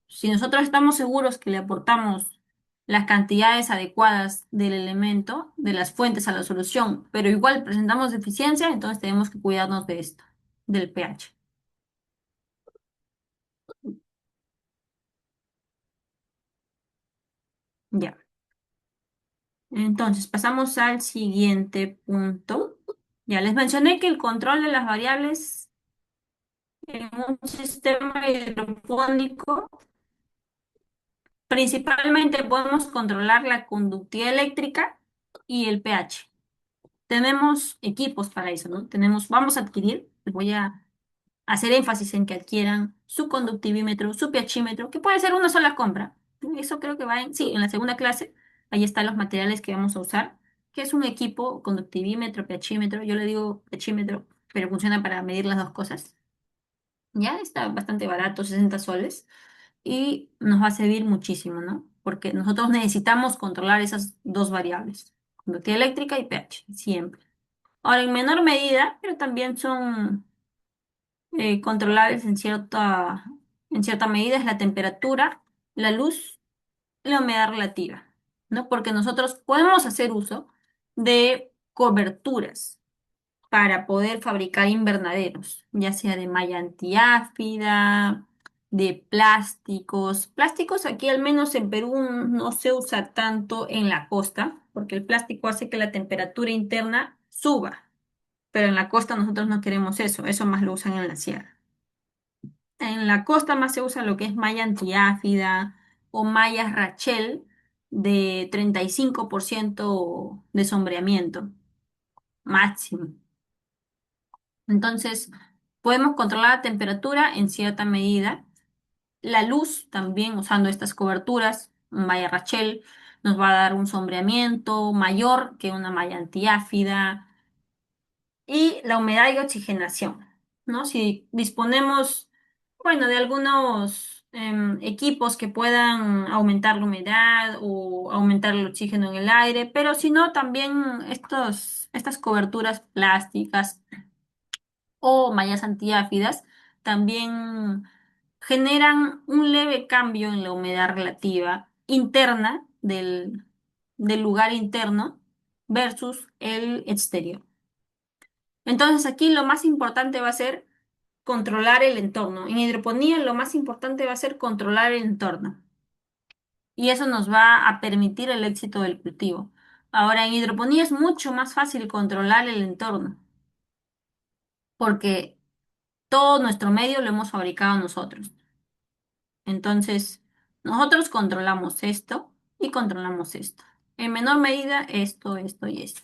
Si nosotros estamos seguros que le aportamos las cantidades adecuadas del elemento, de las fuentes a la solución, pero igual presentamos deficiencia, entonces tenemos que cuidarnos de esto, del pH. Ya. Entonces, pasamos al siguiente punto. Ya les mencioné que el control de las variables en un sistema hidropónico, principalmente podemos controlar la conductividad eléctrica y el pH. Tenemos equipos para eso, ¿no? Vamos a adquirir, les voy a hacer énfasis en que adquieran su conductivímetro, su pHímetro, que puede ser una sola compra. Eso creo que sí, en la segunda clase, ahí están los materiales que vamos a usar, que es un equipo conductivímetro, pHímetro, yo le digo pHímetro, pero funciona para medir las dos cosas. Ya está bastante barato, 60 soles, y nos va a servir muchísimo, ¿no? Porque nosotros necesitamos controlar esas dos variables, conductividad eléctrica y pH, siempre. Ahora, en menor medida, pero también son controlables en cierta medida, es la temperatura, la luz, la humedad relativa, ¿no? Porque nosotros podemos hacer uso de coberturas para poder fabricar invernaderos, ya sea de malla antiáfida, de plásticos. Plásticos aquí, al menos en Perú, no se usa tanto en la costa, porque el plástico hace que la temperatura interna suba. Pero en la costa nosotros no queremos eso más lo usan en la sierra. En la costa más se usa lo que es malla antiáfida o mallas Rachel de 35% de sombreamiento máximo. Entonces, podemos controlar la temperatura en cierta medida. La luz también usando estas coberturas, malla Rachel, nos va a dar un sombreamiento mayor que una malla antiáfida y la humedad y oxigenación, ¿no? Si disponemos, bueno, de algunos equipos que puedan aumentar la humedad o aumentar el oxígeno en el aire, pero si no, también estas coberturas plásticas o mallas antiáfidas también generan un leve cambio en la humedad relativa interna del lugar interno versus el exterior. Entonces aquí lo más importante va a ser controlar el entorno. En hidroponía lo más importante va a ser controlar el entorno y eso nos va a permitir el éxito del cultivo. Ahora, en hidroponía es mucho más fácil controlar el entorno porque todo nuestro medio lo hemos fabricado nosotros. Entonces, nosotros controlamos esto y controlamos esto. En menor medida, esto y esto.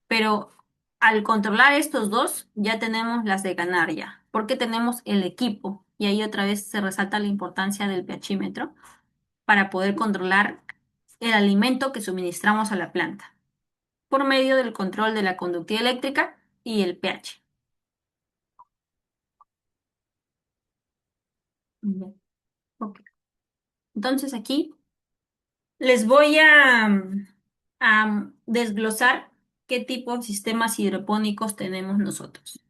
Pero al controlar estos dos, ya tenemos las de ganar ya, porque tenemos el equipo. Y ahí otra vez se resalta la importancia del pHímetro para poder controlar el alimento que suministramos a la planta, por medio del control de la conductividad eléctrica y el pH. Ya. Ok. Entonces aquí les voy a desglosar qué tipo de sistemas hidropónicos tenemos nosotros.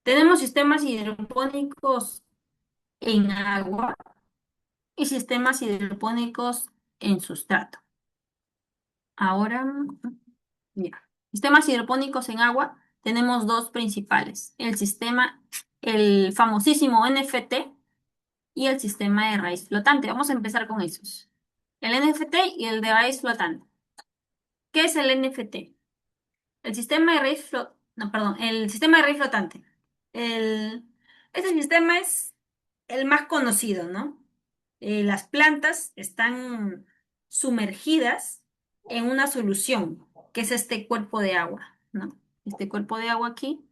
Tenemos sistemas hidropónicos en agua y sistemas hidropónicos en sustrato. Ahora, ya. Sistemas hidropónicos en agua tenemos dos principales. El famosísimo NFT y el sistema de raíz flotante. Vamos a empezar con esos. El NFT y el de raíz flotante. ¿Qué es el NFT? El sistema de raíz no, perdón, el sistema de raíz flotante. El, este sistema es el más conocido, ¿no? Las plantas están sumergidas en una solución, que es este cuerpo de agua, ¿no? Este cuerpo de agua aquí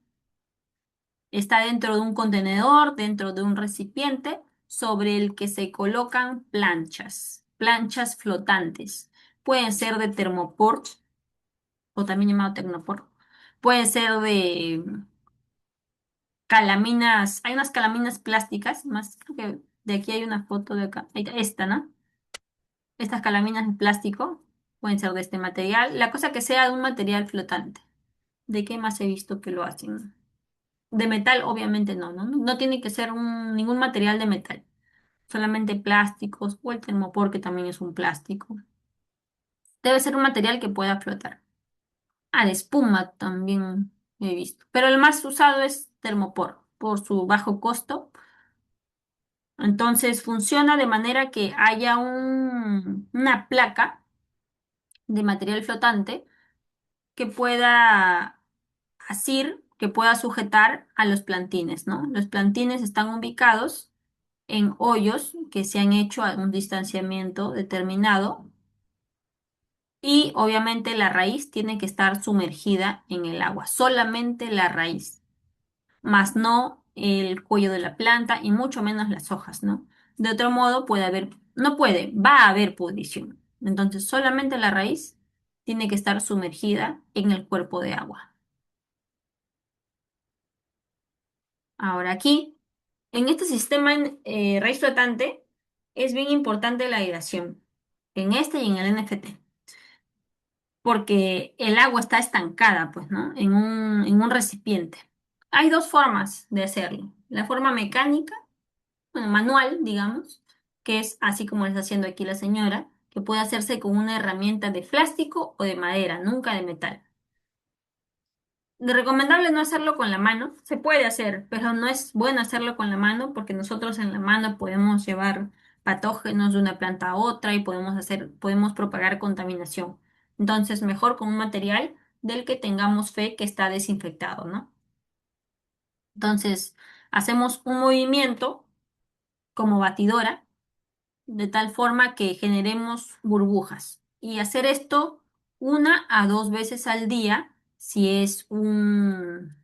está dentro de un contenedor, dentro de un recipiente, sobre el que se colocan planchas flotantes. Pueden ser de termopor o también llamado tecnopor. Puede ser de calaminas, hay unas calaminas plásticas, más creo que de aquí hay una foto de acá, ahí está, esta, ¿no? Estas calaminas de plástico pueden ser de este material, la cosa que sea de un material flotante. ¿De qué más he visto que lo hacen? De metal, obviamente no, ¿no? No tiene que ser ningún material de metal. solamente plásticos o el termopor que también es un plástico. Debe ser un material que pueda flotar. Ah, de espuma también he visto. Pero el más usado es termopor por su bajo costo. Entonces funciona de manera que haya una placa de material flotante que pueda asir, que pueda sujetar a los plantines, ¿no? Los plantines están ubicados en hoyos que se han hecho a un distanciamiento determinado y obviamente la raíz tiene que estar sumergida en el agua, solamente la raíz, más no el cuello de la planta y mucho menos las hojas, ¿no? De otro modo puede haber, no puede, va a haber pudrición. Entonces solamente la raíz tiene que estar sumergida en el cuerpo de agua. Ahora aquí, en este sistema raíz flotante, es bien importante la aireación, en este y en el NFT, porque el agua está estancada, pues, ¿no? En un recipiente. Hay dos formas de hacerlo. La forma mecánica, bueno, manual, digamos, que es así como lo está haciendo aquí la señora, que puede hacerse con una herramienta de plástico o de madera, nunca de metal. De recomendable no hacerlo con la mano, se puede hacer, pero no es bueno hacerlo con la mano porque nosotros en la mano podemos llevar patógenos de una planta a otra y podemos propagar contaminación. Entonces, mejor con un material del que tengamos fe que está desinfectado, ¿no? Entonces, hacemos un movimiento como batidora de tal forma que generemos burbujas. Y hacer esto 1 a 2 veces al día si es un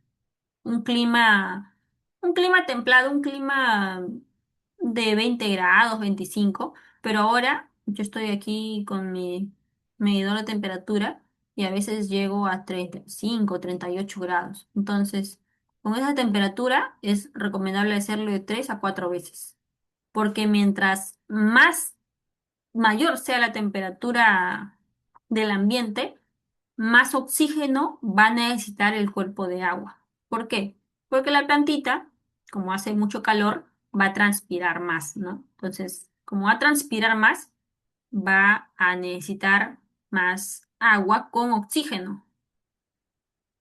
clima, un clima templado, un clima de 20 grados, 25, pero ahora yo estoy aquí con mi medidor de temperatura y a veces llego a 35, 38 grados. Entonces, con esa temperatura es recomendable hacerlo de 3 a 4 veces, porque mientras más mayor sea la temperatura del ambiente, más oxígeno va a necesitar el cuerpo de agua. ¿Por qué? Porque la plantita, como hace mucho calor, va a transpirar más, ¿no? Entonces, como va a transpirar más, va a necesitar más agua con oxígeno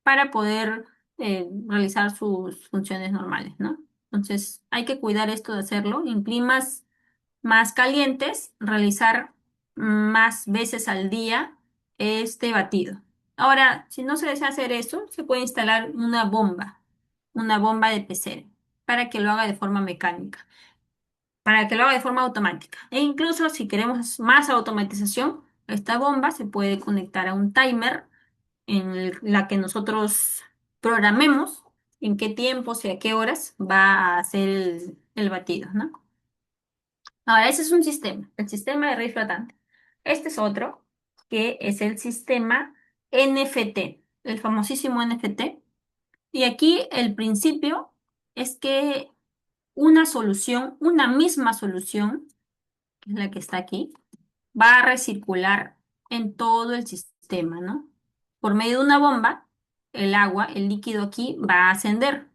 para poder realizar sus funciones normales, ¿no? Entonces, hay que cuidar esto de hacerlo. En climas más calientes, realizar más veces al día este batido. Ahora, si no se desea hacer eso, se puede instalar una bomba de pecera, para que lo haga de forma mecánica, para que lo haga de forma automática. E incluso si queremos más automatización, esta bomba se puede conectar a un timer la que nosotros programemos en qué tiempos y a qué horas va a hacer el batido, ¿no? Ahora, ese es un sistema, el sistema de red flotante. Este es otro, que es el sistema NFT, el famosísimo NFT. Y aquí el principio es que una solución, una misma solución, que es la que está aquí, va a recircular en todo el sistema, ¿no? Por medio de una bomba, el agua, el líquido aquí va a ascender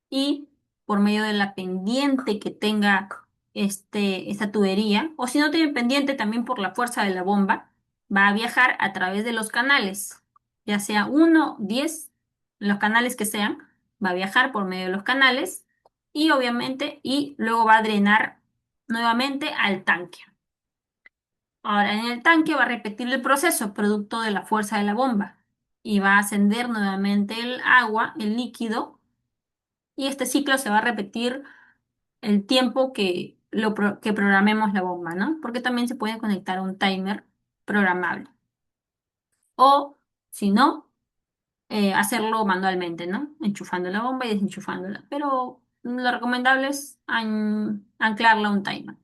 y por medio de la pendiente que tenga esta tubería, o si no tiene pendiente, también por la fuerza de la bomba, va a viajar a través de los canales, ya sea 1, 10, los canales que sean, va a viajar por medio de los canales y obviamente, y luego va a drenar nuevamente al tanque. Ahora en el tanque va a repetir el proceso producto de la fuerza de la bomba y va a ascender nuevamente el agua, el líquido, y este ciclo se va a repetir el tiempo que programemos la bomba, ¿no? Porque también se puede conectar a un timer programable. O, si no, hacerlo manualmente, ¿no? Enchufando la bomba y desenchufándola. Pero lo recomendable es anclarla a un timer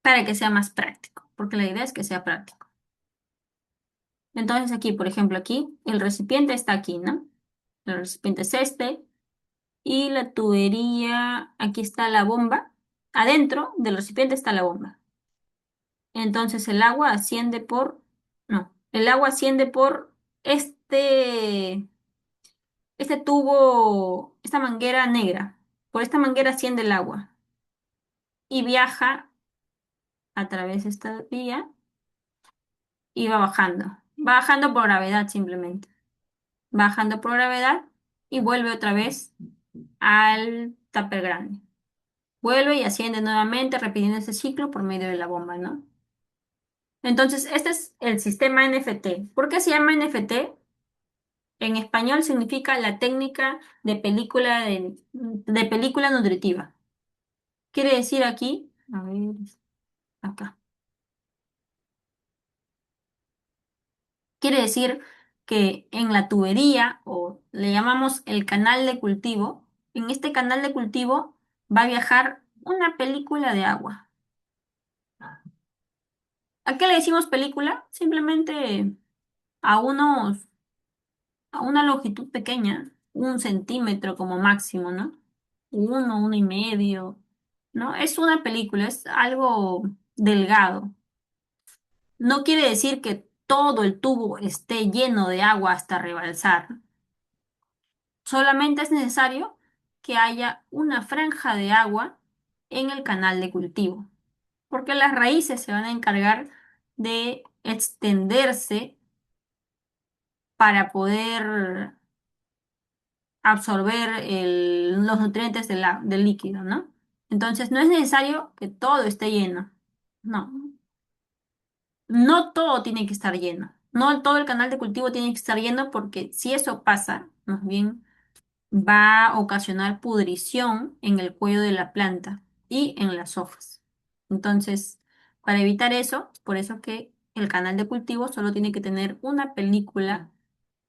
para que sea más práctico, porque la idea es que sea práctico. Entonces aquí, por ejemplo, aquí el recipiente está aquí, ¿no? El recipiente es este y la tubería, aquí está la bomba. Adentro del recipiente está la bomba. Entonces el agua asciende no, el agua asciende por este tubo, esta manguera negra. Por esta manguera asciende el agua. y viaja a través de esta vía y va bajando por gravedad simplemente, va bajando por gravedad y vuelve otra vez al tupper grande. Vuelve y asciende nuevamente, repitiendo ese ciclo por medio de la bomba, ¿no? Entonces, este es el sistema NFT. ¿Por qué se llama NFT? En español significa la técnica de película nutritiva. Quiere decir aquí, a ver, acá. Quiere decir que en la tubería, o le llamamos el canal de cultivo, en este canal de cultivo va a viajar una película de agua. ¿A qué le decimos película? Simplemente a a una longitud pequeña, 1 centímetro como máximo, ¿no? 1, 1,5, ¿no? Es una película, es algo delgado. No quiere decir que todo el tubo esté lleno de agua hasta rebalsar. Solamente es necesario que haya una franja de agua en el canal de cultivo, porque las raíces se van a encargar de extenderse para poder absorber los nutrientes del líquido, ¿no? Entonces no es necesario que todo esté lleno. No, no todo tiene que estar lleno. No todo el canal de cultivo tiene que estar lleno porque si eso pasa, más bien va a ocasionar pudrición en el cuello de la planta y en las hojas. Entonces, para evitar eso, es por eso que el canal de cultivo solo tiene que tener una película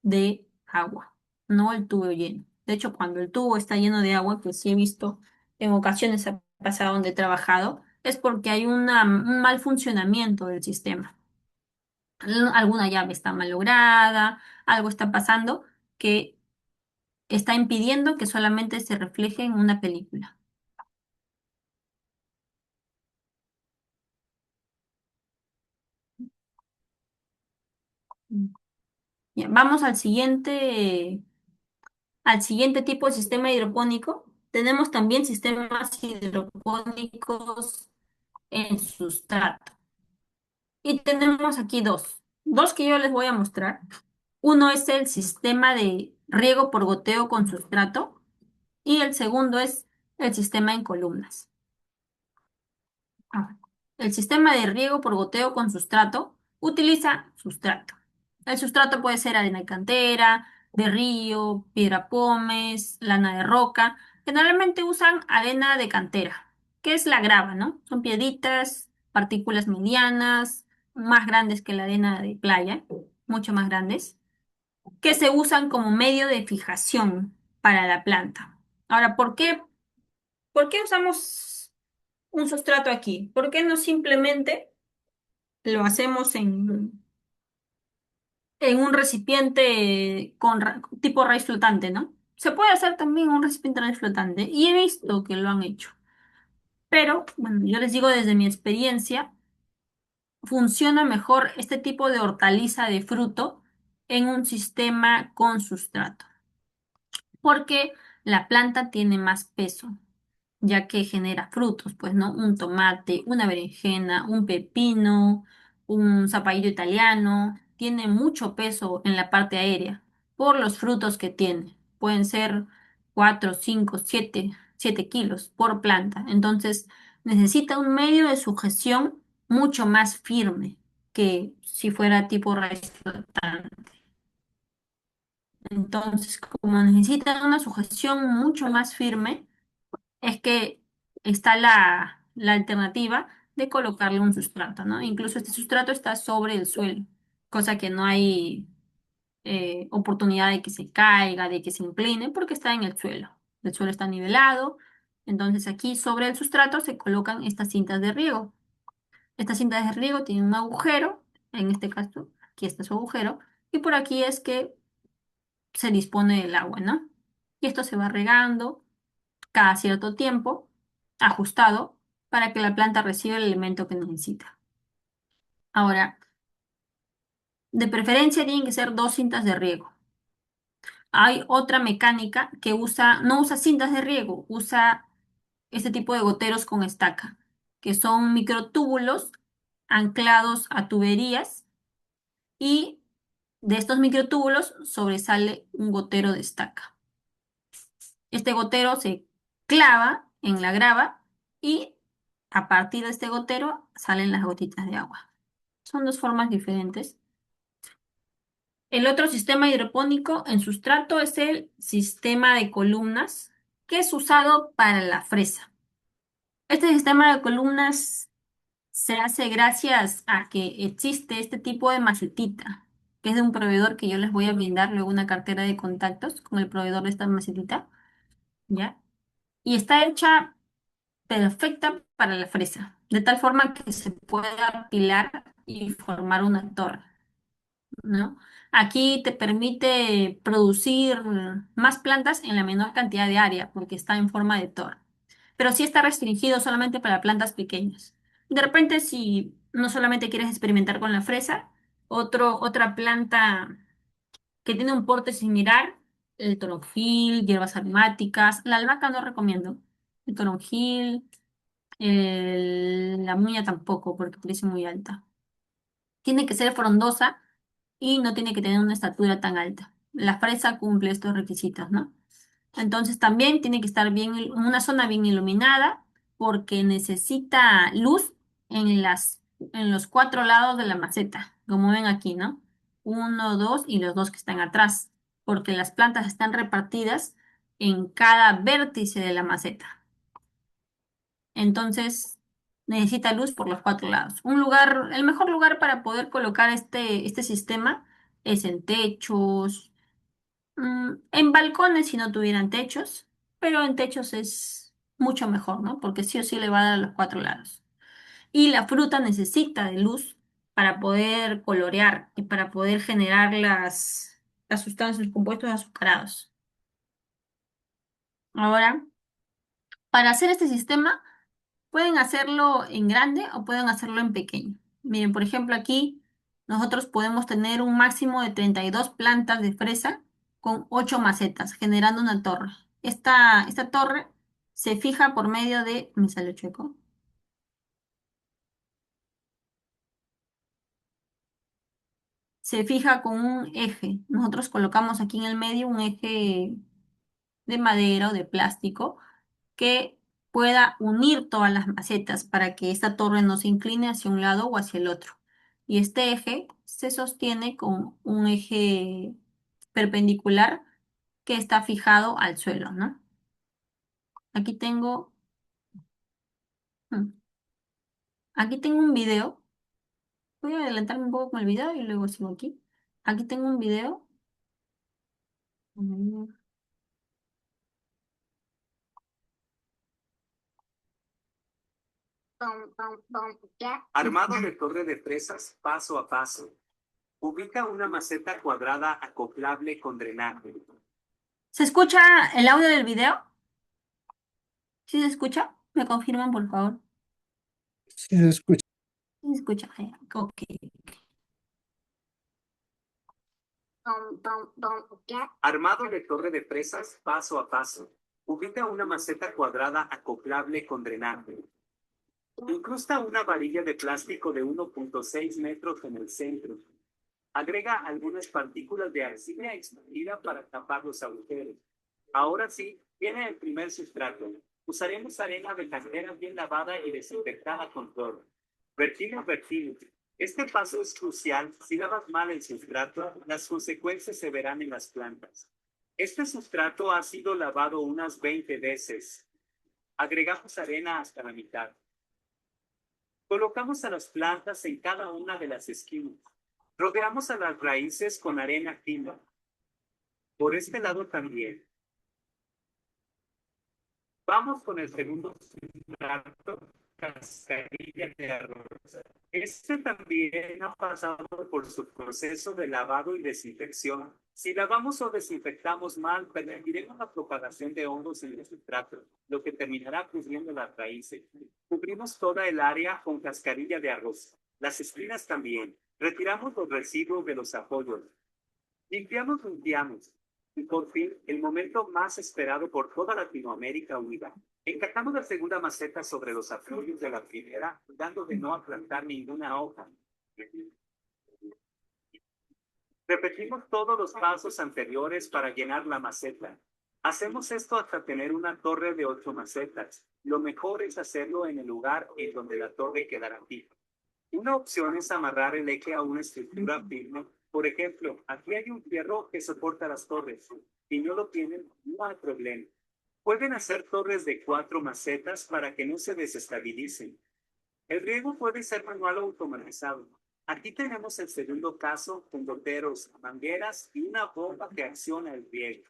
de agua, no el tubo lleno. De hecho, cuando el tubo está lleno de agua, que sí he visto en ocasiones ha pasado donde he trabajado, es porque hay un mal funcionamiento del sistema. Alguna llave está malograda, algo está pasando que está impidiendo que solamente se refleje en una película. Bien, vamos al siguiente tipo de sistema hidropónico. Tenemos también sistemas hidropónicos en sustrato. Y tenemos aquí dos que yo les voy a mostrar. Uno es el sistema de riego por goteo con sustrato y el segundo es el sistema en columnas. Ah, El sistema de riego por goteo con sustrato utiliza sustrato. El sustrato puede ser arena de cantera, de río, piedra pómez, lana de roca. Generalmente usan arena de cantera, que es la grava, ¿no? Son piedritas, partículas medianas, más grandes que la arena de playa, mucho más grandes, que se usan como medio de fijación para la planta. Ahora, por qué usamos un sustrato aquí? ¿Por qué no simplemente lo hacemos en un recipiente tipo raíz flotante, ¿no? Se puede hacer también en un recipiente raíz flotante y he visto que lo han hecho. Pero, bueno, yo les digo desde mi experiencia, funciona mejor este tipo de hortaliza de fruto en un sistema con sustrato, porque la planta tiene más peso, ya que genera frutos, pues, ¿no? Un tomate, una berenjena, un pepino, un zapallo italiano, tiene mucho peso en la parte aérea por los frutos que tiene. Pueden ser 4, 5, 7 kilos por planta. Entonces, necesita un medio de sujeción mucho más firme que si fuera tipo raíz flotante. Entonces, como necesita una sujeción mucho más firme, es que está la alternativa de colocarle un sustrato, ¿no? Incluso este sustrato está sobre el suelo, cosa que no hay oportunidad de que se caiga, de que se incline, porque está en el suelo. El suelo está nivelado, entonces aquí sobre el sustrato se colocan estas cintas de riego. Estas cintas de riego tienen un agujero, en este caso, aquí está su agujero, y por aquí es que se dispone el agua, ¿no? Y esto se va regando cada cierto tiempo, ajustado, para que la planta reciba el alimento que necesita. Ahora, de preferencia tienen que ser dos cintas de riego. Hay otra mecánica que no usa cintas de riego, usa este tipo de goteros con estaca. que son microtúbulos anclados a tuberías y de estos microtúbulos sobresale un gotero de estaca. Este gotero se clava en la grava y a partir de este gotero salen las gotitas de agua. Son dos formas diferentes. El otro sistema hidropónico en sustrato es el sistema de columnas, que es usado para la fresa. Este sistema de columnas se hace gracias a que existe este tipo de macetita, que es de un proveedor que yo les voy a brindar luego una cartera de contactos con el proveedor de esta macetita, ¿ya? Y está hecha perfecta para la fresa, de tal forma que se puede apilar y formar una torre, ¿no? Aquí te permite producir más plantas en la menor cantidad de área porque está en forma de torre, pero sí está restringido solamente para plantas pequeñas. De repente, si no solamente quieres experimentar con la fresa, otra planta que tiene un porte similar, el toronjil, hierbas aromáticas, la albahaca no recomiendo, el toronjil, la muña tampoco porque crece muy alta. Tiene que ser frondosa y no tiene que tener una estatura tan alta. La fresa cumple estos requisitos, ¿no? Entonces también tiene que estar bien en una zona bien iluminada porque necesita luz en los cuatro lados de la maceta, como ven aquí, ¿no? Uno, dos y los dos que están atrás, porque las plantas están repartidas en cada vértice de la maceta. Entonces necesita luz por los cuatro lados. El mejor lugar para poder colocar este sistema es en techos, en balcones si no tuvieran techos, pero en techos es mucho mejor, ¿no? Porque sí o sí le va a dar a los cuatro lados. Y la fruta necesita de luz para poder colorear y para poder generar las sustancias, los compuestos azucarados. Ahora, para hacer este sistema, pueden hacerlo en grande o pueden hacerlo en pequeño. Miren, por ejemplo, aquí nosotros podemos tener un máximo de 32 plantas de fresa con 8 macetas, generando una torre. Esta torre se fija por medio de... Me salió chueco. Se fija con un eje. Nosotros colocamos aquí en el medio un eje de madera o de plástico que pueda unir todas las macetas para que esta torre no se incline hacia un lado o hacia el otro. Y este eje se sostiene con un eje perpendicular que está fijado al suelo, ¿no? Aquí tengo, mm, aquí tengo un video. Voy a adelantarme un poco con el video y luego sigo aquí. Aquí tengo un video. Mm, Armado de torre de presas paso a paso. Ubica una maceta cuadrada acoplable con drenaje. ¿Se escucha el audio del video? ¿Sí se escucha? ¿Me confirman, por favor? Sí, se escucha. Sí se escucha. Ok. Armado de torre de presas paso a paso. Ubica una maceta cuadrada acoplable con drenaje. Incrusta una varilla de plástico de 1,6 metros en el centro. Agrega algunas partículas de arcilla expandida para tapar los agujeros. Ahora sí, viene el primer sustrato. Usaremos arena de cantera bien lavada y desinfectada con cloro. Vertido. Este paso es crucial. Si lavas mal el sustrato, las consecuencias se verán en las plantas. Este sustrato ha sido lavado unas 20 veces. Agregamos arena hasta la mitad. Colocamos a las plantas en cada una de las esquinas. Rodeamos a las raíces con arena fina. Por este lado también. Vamos con el segundo sustrato, cascarilla de arroz. Este también ha pasado por su proceso de lavado y desinfección. Si lavamos o desinfectamos mal, permitiremos la propagación de hongos en el sustrato, lo que terminará cubriendo las raíces. Cubrimos toda el área con cascarilla de arroz. Las espinas también. Retiramos los residuos de los apoyos. Limpiamos. Y por fin, el momento más esperado por toda Latinoamérica Unida. Encajamos la segunda maceta sobre los apoyos de la primera, dando de no aplastar ninguna hoja. Repetimos todos los pasos anteriores para llenar la maceta. Hacemos esto hasta tener una torre de 8 macetas. Lo mejor es hacerlo en el lugar en donde la torre quedará fija. Una opción es amarrar el eje a una estructura firme. Por ejemplo, aquí hay un fierro que soporta las torres. Si no lo tienen, no hay problema. Pueden hacer torres de 4 macetas para que no se desestabilicen. El riego puede ser manual o automatizado. Aquí tenemos el segundo caso con goteros, mangueras y una bomba que acciona el riego.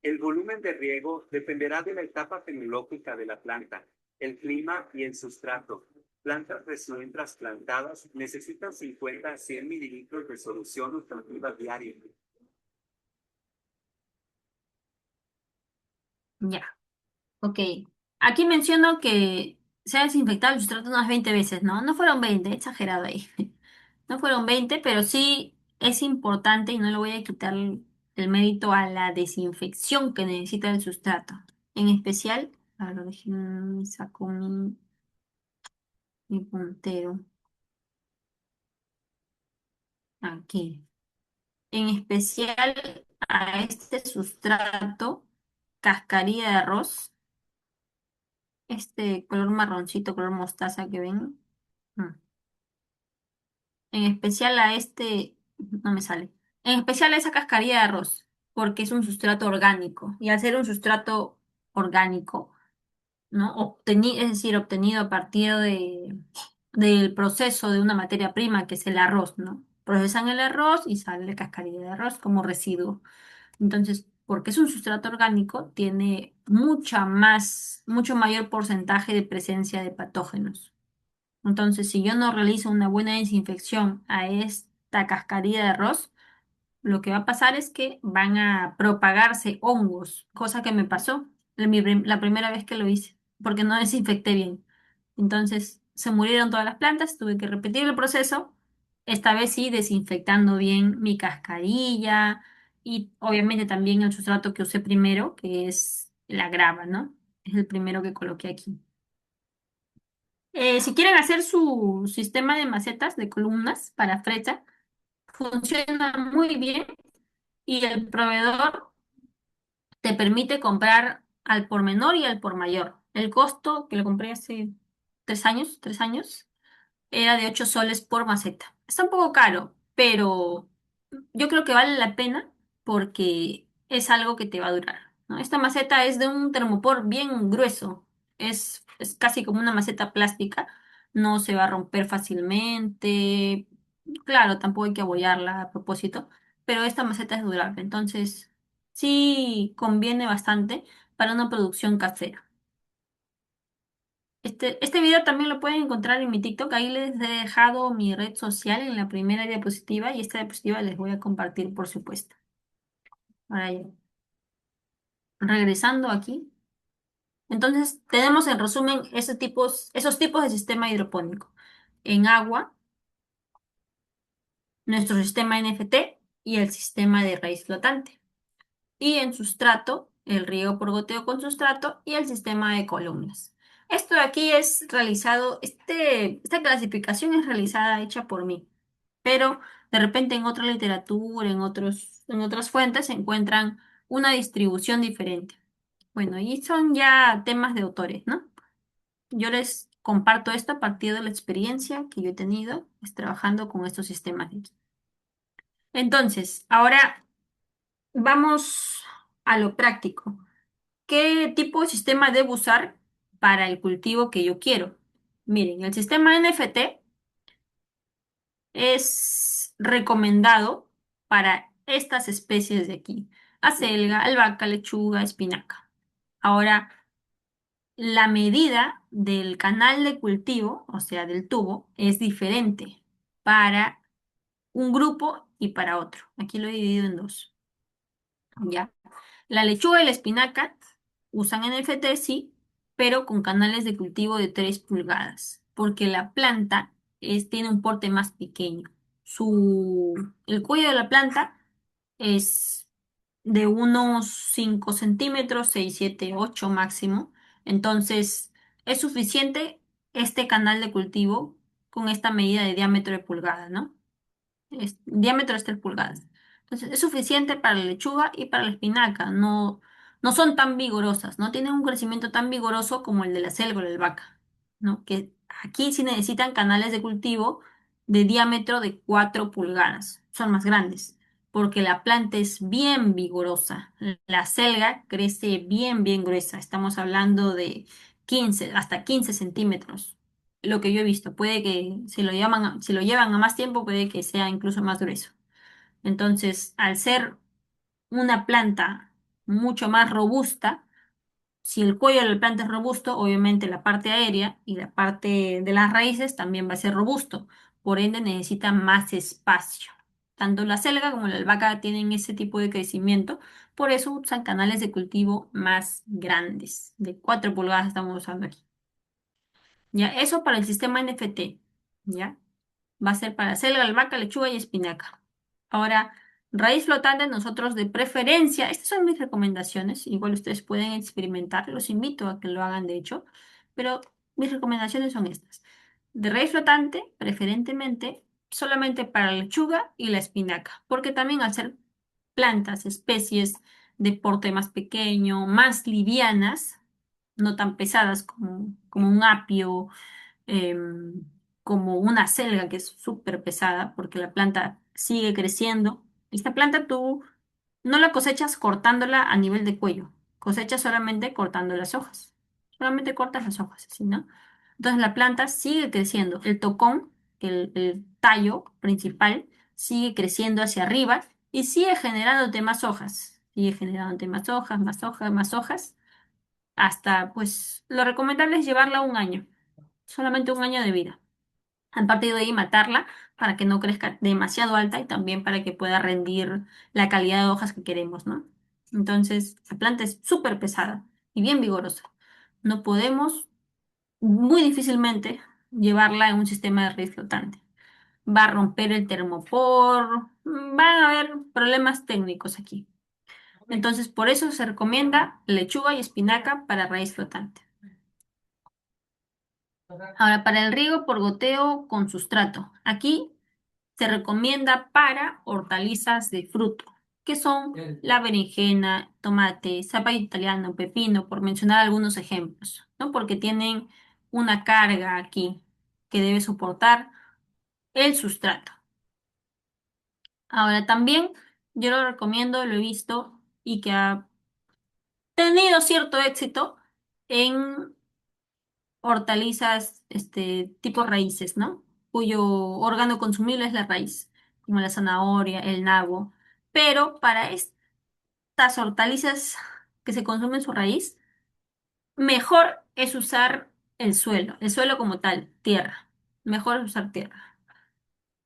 El volumen de riego dependerá de la etapa fenológica de la planta, el clima y el sustrato. Plantas recién trasplantadas necesitan 50 a 100 mililitros de solución nutritiva diaria. Ya, ok. Aquí menciono que se ha desinfectado el sustrato unas 20 veces, ¿no? No fueron 20, exagerado ahí. No fueron 20, pero sí es importante y no le voy a quitar el mérito a la desinfección que necesita el sustrato. En especial, a ver, déjenme saco mi puntero aquí. En especial a este sustrato, cascarilla de arroz, este color marroncito, color mostaza que ven. Mm. En especial a este, no me sale. En especial a esa cascarilla de arroz, porque es un sustrato orgánico. Y al ser un sustrato orgánico, ¿no? Es decir, obtenido a partir del proceso de una materia prima, que es el arroz, ¿no? Procesan el arroz y sale la cascarilla de arroz como residuo. Entonces, porque es un sustrato orgánico, tiene mucho mayor porcentaje de presencia de patógenos. Entonces, si yo no realizo una buena desinfección a esta cascarilla de arroz, lo que va a pasar es que van a propagarse hongos, cosa que me pasó la primera vez que lo hice, porque no desinfecté bien. Entonces, se murieron todas las plantas, tuve que repetir el proceso, esta vez sí desinfectando bien mi cascarilla y obviamente también el sustrato que usé primero, que es la grava, ¿no? Es el primero que coloqué aquí. Si quieren hacer su sistema de macetas, de columnas para flecha, funciona muy bien y el proveedor te permite comprar al por menor y al por mayor. El costo que lo compré hace 3 años, era de 8 soles por maceta. Está un poco caro, pero yo creo que vale la pena porque es algo que te va a durar, ¿no? Esta maceta es de un termopor bien grueso, es casi como una maceta plástica, no se va a romper fácilmente. Claro, tampoco hay que abollarla a propósito, pero esta maceta es durable, entonces sí conviene bastante para una producción casera. Este video también lo pueden encontrar en mi TikTok. Ahí les he dejado mi red social en la primera diapositiva y esta diapositiva les voy a compartir, por supuesto. Ahora ya, regresando aquí. Entonces, tenemos en resumen esos tipos de sistema hidropónico. En agua, nuestro sistema NFT y el sistema de raíz flotante. Y en sustrato, el riego por goteo con sustrato y el sistema de columnas. Esto de aquí es realizado, esta clasificación es realizada, hecha por mí, pero de repente en otra literatura, en otras fuentes se encuentran una distribución diferente. Bueno, y son ya temas de autores, ¿no? Yo les comparto esto a partir de la experiencia que yo he tenido pues, trabajando con estos sistemas de aquí. Entonces, ahora vamos a lo práctico. ¿Qué tipo de sistema debo usar para el cultivo que yo quiero? Miren, el sistema NFT es recomendado para estas especies de aquí: acelga, albahaca, lechuga, espinaca. Ahora, la medida del canal de cultivo, o sea, del tubo, es diferente para un grupo y para otro. Aquí lo he dividido en dos. ¿Ya? La lechuga y la espinaca usan NFT, sí, pero con canales de cultivo de 3 pulgadas, porque la planta tiene un porte más pequeño. El cuello de la planta es de unos 5 centímetros, 6 7 8 máximo. Entonces, es suficiente este canal de cultivo con esta medida de diámetro de pulgada, ¿no? Diámetro es 3 pulgadas. Entonces, es suficiente para la lechuga y para la espinaca. No, no son tan vigorosas, no tienen un crecimiento tan vigoroso como el de la selga o la albahaca, ¿no? Que aquí sí necesitan canales de cultivo de diámetro de 4 pulgadas. Son más grandes, porque la planta es bien vigorosa. La selga crece bien, bien gruesa. Estamos hablando de 15 hasta 15 centímetros lo que yo he visto. Puede que si lo llevan a más tiempo, puede que sea incluso más grueso. Entonces, al ser una planta mucho más robusta, si el cuello de la planta es robusto, obviamente la parte aérea y la parte de las raíces también va a ser robusto. Por ende, necesita más espacio. Tanto la selga como la albahaca tienen ese tipo de crecimiento. Por eso usan canales de cultivo más grandes. De 4 pulgadas estamos usando aquí. Ya, eso para el sistema NFT. ¿Ya? Va a ser para selga, albahaca, lechuga y espinaca. Ahora, raíz flotante, nosotros de preferencia, estas son mis recomendaciones, igual ustedes pueden experimentar, los invito a que lo hagan de hecho, pero mis recomendaciones son estas. De raíz flotante, preferentemente, solamente para la lechuga y la espinaca, porque también al ser plantas, especies de porte más pequeño, más livianas, no tan pesadas como un apio, em, como una selga que es súper pesada porque la planta sigue creciendo. Esta planta tú no la cosechas cortándola a nivel de cuello, cosechas solamente cortando las hojas. Solamente cortas las hojas, ¿sí, no? Entonces la planta sigue creciendo. El tocón, el tallo principal, sigue creciendo hacia arriba y sigue generándote más hojas. Sigue generándote más hojas, más hojas, más hojas, hasta, pues, lo recomendable es llevarla un año, solamente un año de vida. A partir de ahí matarla para que no crezca demasiado alta y también para que pueda rendir la calidad de hojas que queremos, ¿no? Entonces, la planta es súper pesada y bien vigorosa. No podemos, muy difícilmente, llevarla en un sistema de raíz flotante. Va a romper el termopor, van a haber problemas técnicos aquí. Entonces, por eso se recomienda lechuga y espinaca para raíz flotante. Ahora, para el riego por goteo con sustrato. Aquí se recomienda para hortalizas de fruto, que son la berenjena, tomate, zapallo italiano, pepino, por mencionar algunos ejemplos, ¿no? Porque tienen una carga aquí que debe soportar el sustrato. Ahora, también yo lo recomiendo, lo he visto y que ha tenido cierto éxito en hortalizas, tipo raíces, ¿no? Cuyo órgano consumible es la raíz, como la zanahoria, el nabo. Pero para estas hortalizas que se consumen su raíz, mejor es usar el suelo como tal, tierra. Mejor es usar tierra.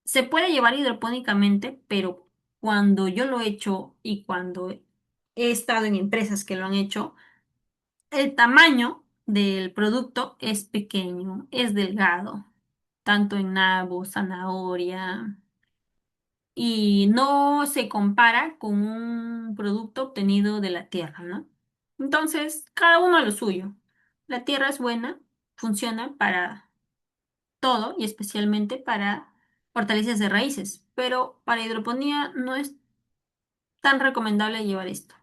Se puede llevar hidropónicamente, pero cuando yo lo he hecho y cuando he estado en empresas que lo han hecho, el tamaño del producto es pequeño, es delgado, tanto en nabo, zanahoria, y no se compara con un producto obtenido de la tierra, ¿no? Entonces, cada uno a lo suyo. La tierra es buena, funciona para todo y especialmente para hortalizas de raíces, pero para hidroponía no es tan recomendable llevar esto.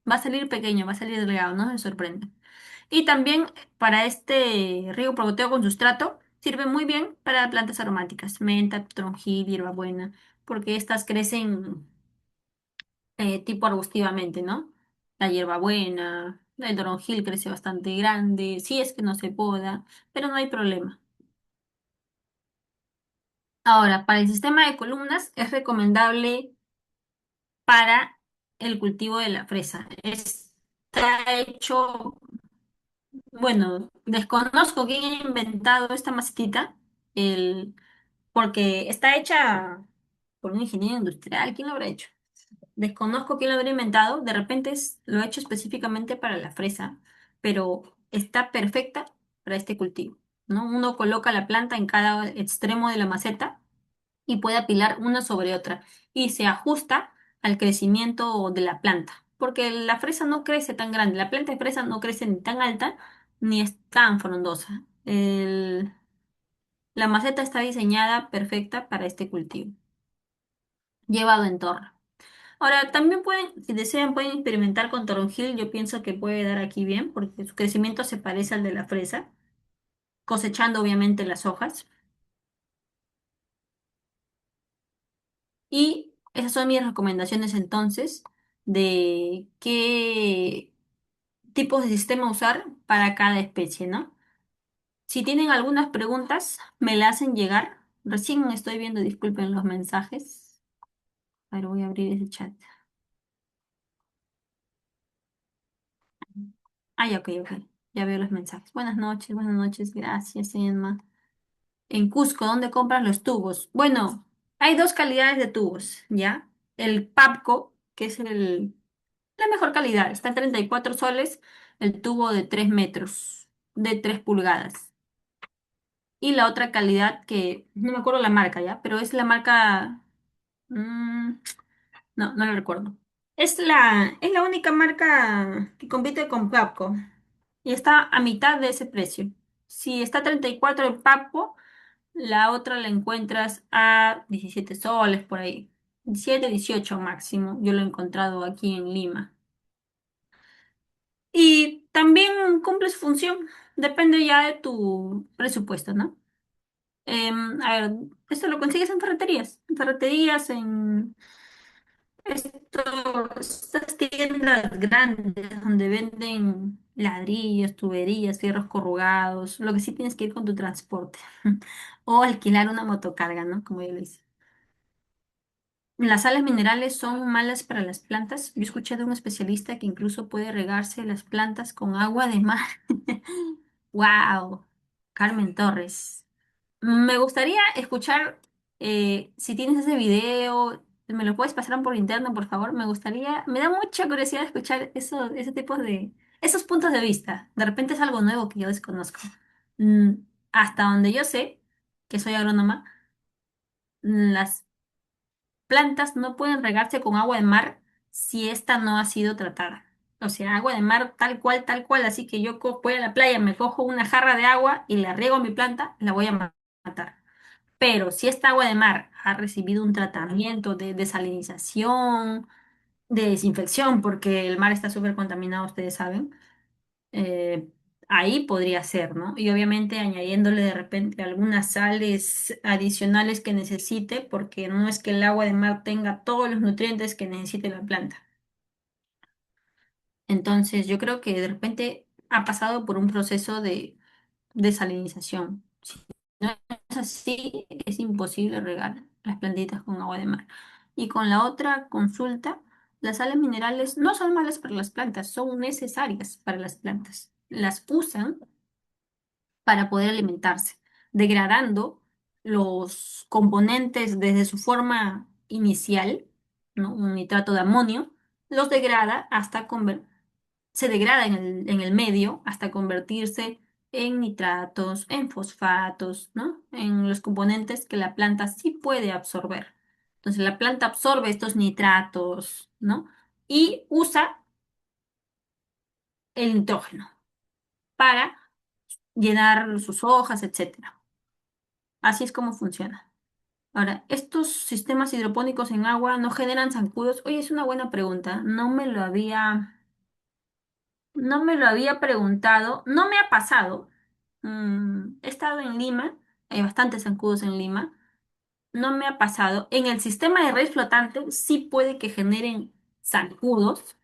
Va a salir pequeño, va a salir delgado, no se sorprenda. Y también para este riego por goteo con sustrato sirve muy bien para plantas aromáticas, menta, toronjil, hierbabuena, porque estas crecen tipo arbustivamente, ¿no? La hierbabuena, el toronjil crece bastante grande, si es que no se poda, pero no hay problema. Ahora, para el sistema de columnas es recomendable para el cultivo de la fresa. Está hecho. Bueno, desconozco quién ha inventado esta macetita, porque está hecha por un ingeniero industrial. ¿Quién lo habrá hecho? Desconozco quién lo habrá inventado. De repente lo ha hecho específicamente para la fresa, pero está perfecta para este cultivo, ¿no? Uno coloca la planta en cada extremo de la maceta y puede apilar una sobre otra y se ajusta al crecimiento de la planta. porque la fresa no crece tan grande, la planta de fresa no crece ni tan alta ni es tan frondosa. La maceta está diseñada perfecta para este cultivo, llevado en torre. Ahora, también pueden, si desean, pueden experimentar con toronjil. Yo pienso que puede dar aquí bien, porque su crecimiento se parece al de la fresa, cosechando obviamente las hojas. Y esas son mis recomendaciones entonces de qué tipos de sistema usar para cada especie, ¿no? Si tienen algunas preguntas, me las hacen llegar. Recién estoy viendo, disculpen los mensajes. A ver, voy a abrir ese chat. Ay, ok, ok. Ya veo los mensajes. Buenas noches, gracias, Emma. En Cusco, ¿dónde compras los tubos? Bueno, hay dos calidades de tubos, ¿ya? El Papco, que es la mejor calidad, está en 34 soles, el tubo de 3 metros, de 3 pulgadas. Y la otra calidad que, no me acuerdo la marca, ¿ya? Pero es la marca, mm, no, no la recuerdo. Es la única marca que compite con Papco y está a mitad de ese precio. Si está a 34 el Papco, la otra la encuentras a 17 soles por ahí. 17, 18 máximo. Yo lo he encontrado aquí en Lima. Y también cumple su función. Depende ya de tu presupuesto, ¿no? A ver, esto lo consigues en ferreterías. En ferreterías, en estas tiendas grandes donde venden ladrillos, tuberías, fierros corrugados. Lo que sí tienes que ir con tu transporte. O alquilar una motocarga, ¿no? Como yo lo hice. Las sales minerales son malas para las plantas. Yo escuché de un especialista que incluso puede regarse las plantas con agua de mar. ¡Wow! Carmen Torres. Me gustaría escuchar, si tienes ese video, me lo puedes pasar por interno, por favor. Me da mucha curiosidad escuchar ese tipo esos puntos de vista. De repente es algo nuevo que yo desconozco. Mm, Hasta donde yo sé, que soy agrónoma, las plantas no pueden regarse con agua de mar si esta no ha sido tratada. O sea, agua de mar tal cual. Así que yo voy a la playa, me cojo una jarra de agua y la riego a mi planta, la voy a matar. Pero si esta agua de mar ha recibido un tratamiento de desalinización, de desinfección, porque el mar está súper contaminado, ustedes saben, eh, ahí podría ser, ¿no? Y obviamente añadiéndole de repente algunas sales adicionales que necesite, porque no es que el agua de mar tenga todos los nutrientes que necesite la planta. Entonces, yo creo que de repente ha pasado por un proceso de desalinización. Si no es así, es imposible regar las plantitas con agua de mar. Y con la otra consulta, las sales minerales no son malas para las plantas, son necesarias para las plantas. Las usan para poder alimentarse, degradando los componentes desde su forma inicial, ¿no? Un nitrato de amonio, los degrada hasta se degrada en el medio hasta convertirse en nitratos, en fosfatos, ¿no? En los componentes que la planta sí puede absorber. Entonces la planta absorbe estos nitratos, ¿no? Y usa el nitrógeno para llenar sus hojas, etcétera. Así es como funciona. Ahora, ¿estos sistemas hidropónicos en agua no generan zancudos? Oye, es una buena pregunta. No me lo había preguntado. No me ha pasado. He estado en Lima. Hay bastantes zancudos en Lima. No me ha pasado. En el sistema de red flotante sí puede que generen zancudos.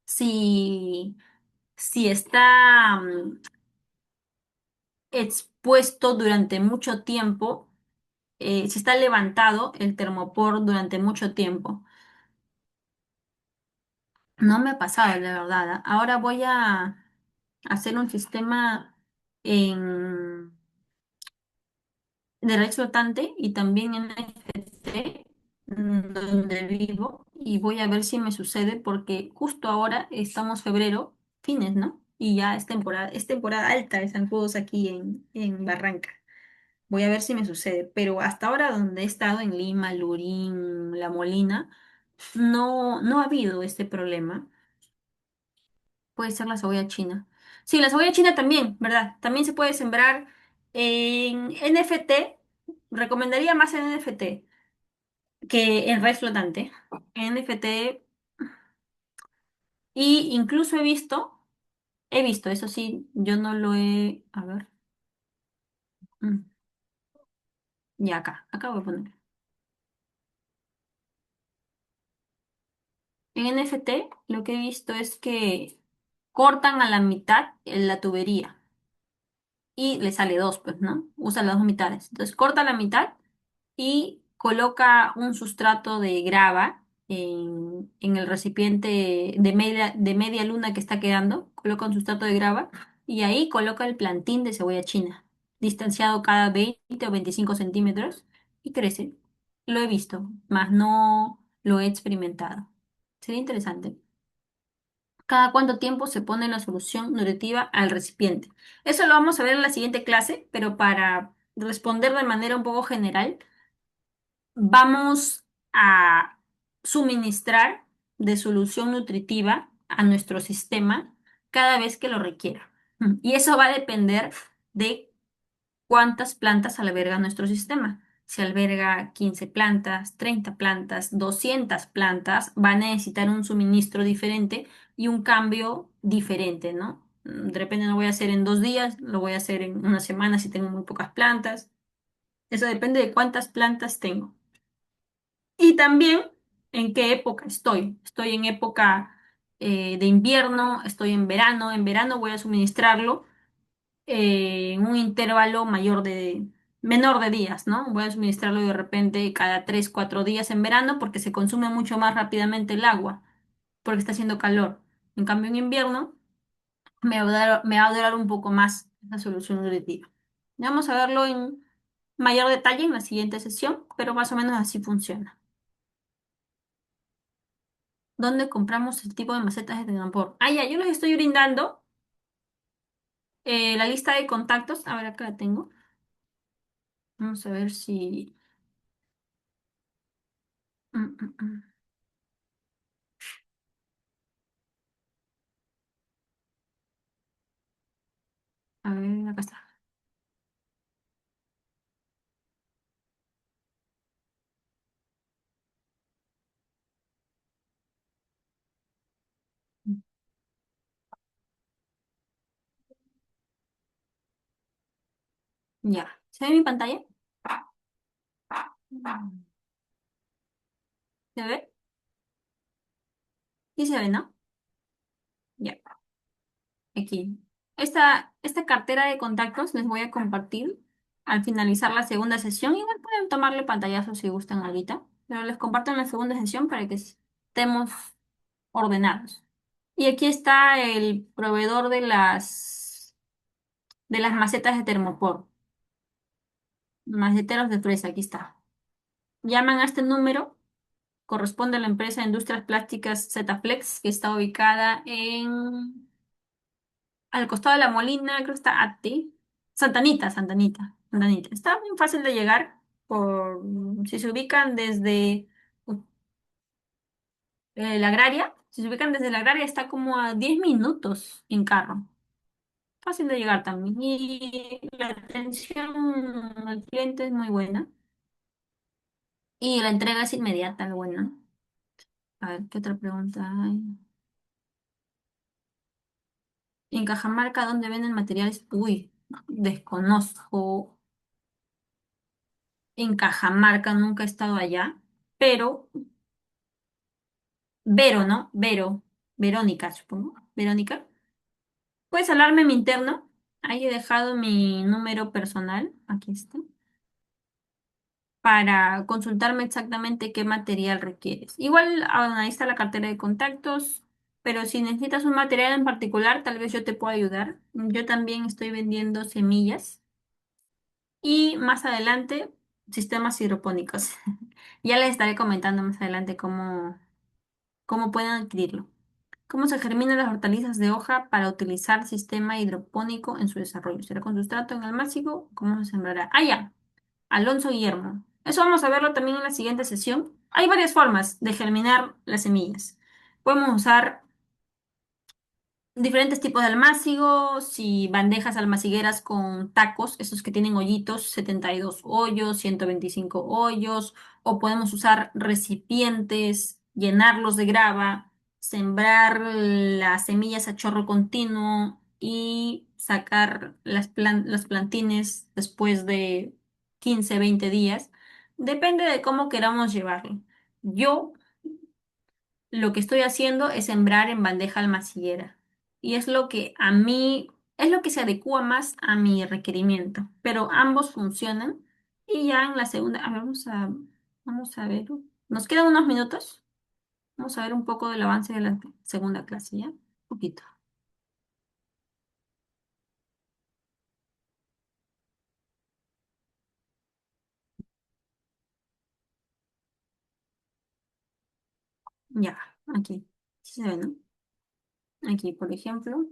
Si, si está expuesto durante mucho tiempo, si está levantado el termopor durante mucho tiempo. No me ha pasado, la verdad. ¿Ah? Ahora voy a hacer un sistema en, de red flotante y también en NFT, donde vivo, y voy a ver si me sucede porque justo ahora estamos febrero, fines, ¿no? Y ya es temporada alta de zancudos aquí en Barranca. Voy a ver si me sucede, pero hasta ahora donde he estado en Lima, Lurín, La Molina, no ha habido este problema. Puede ser la cebolla china. Sí, la cebolla china también, ¿verdad? También se puede sembrar en NFT. Recomendaría más en NFT que en red flotante. En NFT. Y incluso he visto, eso sí, yo no lo he. A ver. mm, Ya acá voy a poner. En NFT lo que he visto es que cortan a la mitad la tubería y le sale dos, pues, ¿no? Usa las dos mitades. Entonces corta la mitad y coloca un sustrato de grava en el recipiente de media luna que está quedando. Coloca un sustrato de grava y ahí coloca el plantín de cebolla china, distanciado cada 20 o 25 centímetros y crece. Lo he visto, mas no lo he experimentado. Sería interesante. ¿Cada cuánto tiempo se pone la solución nutritiva al recipiente? Eso lo vamos a ver en la siguiente clase, pero para responder de manera un poco general, vamos a suministrar de solución nutritiva a nuestro sistema cada vez que lo requiera. Y eso va a depender de cuántas plantas alberga nuestro sistema. Si alberga 15 plantas, 30 plantas, 200 plantas, va a necesitar un suministro diferente y un cambio diferente, ¿no? De repente no lo voy a hacer en 2 días, lo voy a hacer en una semana si tengo muy pocas plantas. Eso depende de cuántas plantas tengo. Y también en qué época estoy. Estoy en época de invierno, estoy en verano. En verano voy a suministrarlo en un intervalo menor de días, ¿no? Voy a suministrarlo de repente cada 3, 4 días en verano porque se consume mucho más rápidamente el agua, porque está haciendo calor. En cambio, en invierno me va a durar un poco más la solución nutritiva. Vamos a verlo en mayor detalle en la siguiente sesión, pero más o menos así funciona. ¿Dónde compramos el tipo de macetas de Tenapor? Ah, ya, yo les estoy brindando la lista de contactos. A ver, acá la tengo. Vamos a ver si. Mm, mm, mm. A ver, acá está. Ya. ¿Se ve mi pantalla? Mm. ¿Se ve? Sí se ve, ¿no? Ya. Aquí. Esta cartera de contactos les voy a compartir al finalizar la segunda sesión. Igual pueden tomarle pantallazo si gustan ahorita, pero les comparto en la segunda sesión para que estemos ordenados. Y aquí está el proveedor de las macetas de termopor. Maceteros de fresa, aquí está. Llaman a este número, corresponde a la empresa de Industrias Plásticas Zetaflex, que está ubicada al costado de La Molina, creo que está AT. Santanita. Está muy fácil de llegar si se ubican desde la Agraria. Si se ubican desde la Agraria está como a 10 minutos en carro. Fácil de llegar también. Y la atención al cliente es muy buena. Y la entrega es inmediata, lo bueno. A ver, ¿qué otra pregunta hay? En Cajamarca, ¿dónde venden materiales? Uy, desconozco. En Cajamarca nunca he estado allá, pero Vero, ¿no? Verónica, supongo. Verónica. ¿Puedes hablarme mi interno? Ahí he dejado mi número personal. Aquí está. Para consultarme exactamente qué material requieres. Igual ahí está la cartera de contactos, pero si necesitas un material en particular, tal vez yo te pueda ayudar. Yo también estoy vendiendo semillas y más adelante sistemas hidropónicos. Ya les estaré comentando más adelante cómo pueden adquirirlo. ¿Cómo se germinan las hortalizas de hoja para utilizar sistema hidropónico en su desarrollo? ¿Será con sustrato en el máximo? ¿Cómo se sembrará? Ah, ya. Alonso Guillermo. Eso vamos a verlo también en la siguiente sesión. Hay varias formas de germinar las semillas. Podemos usar diferentes tipos de almácigos y bandejas almacigueras con tacos, esos que tienen hoyitos, 72 hoyos, 125 hoyos, o podemos usar recipientes, llenarlos de grava, sembrar las semillas a chorro continuo y sacar los plantines después de 15, 20 días. Depende de cómo queramos llevarlo. Yo lo que estoy haciendo es sembrar en bandeja almaciguera. Y es lo que a mí, es lo que se adecua más a mi requerimiento. Pero ambos funcionan. Y ya en la segunda, a ver, vamos a ver. Nos quedan unos minutos. Vamos a ver un poco del avance de la segunda clase, ¿ya? Un poquito. Ya, aquí. Sí se ve, ¿no? Aquí, por ejemplo.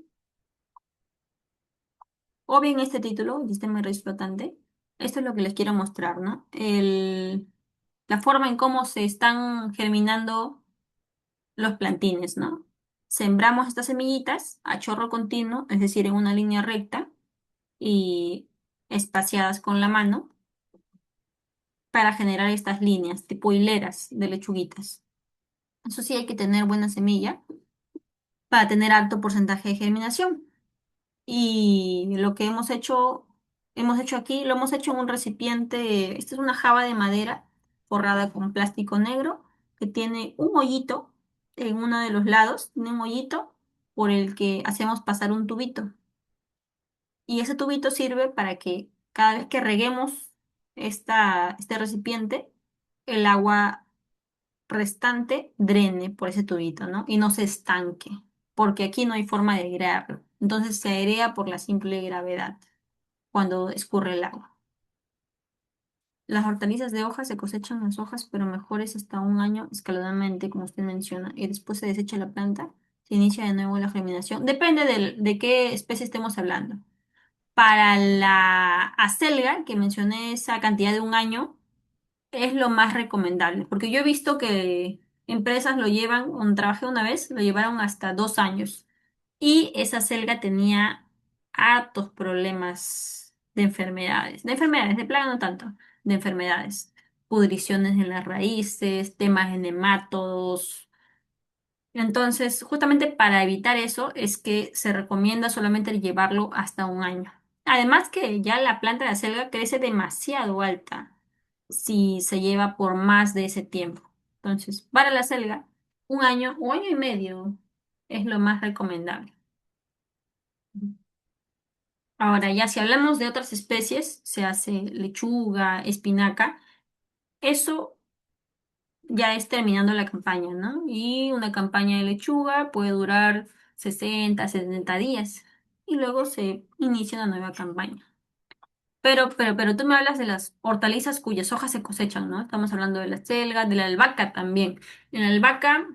O bien este título, el sistema de raíz flotante. Esto es lo que les quiero mostrar, ¿no? La forma en cómo se están germinando los plantines, ¿no? Sembramos estas semillitas a chorro continuo, es decir, en una línea recta y espaciadas con la mano para generar estas líneas, tipo hileras de lechuguitas. Eso sí, hay que tener buena semilla para tener alto porcentaje de germinación. Y lo que hemos hecho aquí, lo hemos hecho en un recipiente, esta es una jaba de madera forrada con plástico negro que tiene un hoyito en uno de los lados, tiene un hoyito por el que hacemos pasar un tubito. Y ese tubito sirve para que cada vez que reguemos este recipiente, el agua restante drene por ese tubito, ¿no? Y no se estanque, porque aquí no hay forma de airearlo. Entonces se airea por la simple gravedad cuando escurre el agua. Las hortalizas de hojas se cosechan las hojas, pero mejores hasta un año escalonadamente, como usted menciona, y después se desecha la planta, se inicia de nuevo la germinación. Depende de qué especie estemos hablando. Para la acelga, que mencioné esa cantidad de un año, es lo más recomendable, porque yo he visto que empresas lo llevan, cuando trabajé una vez, lo llevaron hasta 2 años. Y esa selga tenía hartos problemas de enfermedades, de plaga no tanto, de enfermedades, pudriciones en las raíces, temas de nematodos. Entonces, justamente para evitar eso es que se recomienda solamente llevarlo hasta un año. Además que ya la planta de acelga crece demasiado alta si se lleva por más de ese tiempo. Entonces, para la selga, un año o año y medio es lo más recomendable. Ahora, ya si hablamos de otras especies, se hace lechuga, espinaca, eso ya es terminando la campaña, ¿no? Y una campaña de lechuga puede durar 60, 70 días y luego se inicia una nueva campaña. Pero tú me hablas de las hortalizas cuyas hojas se cosechan, ¿no? Estamos hablando de la selga, de la albahaca también. En la albahaca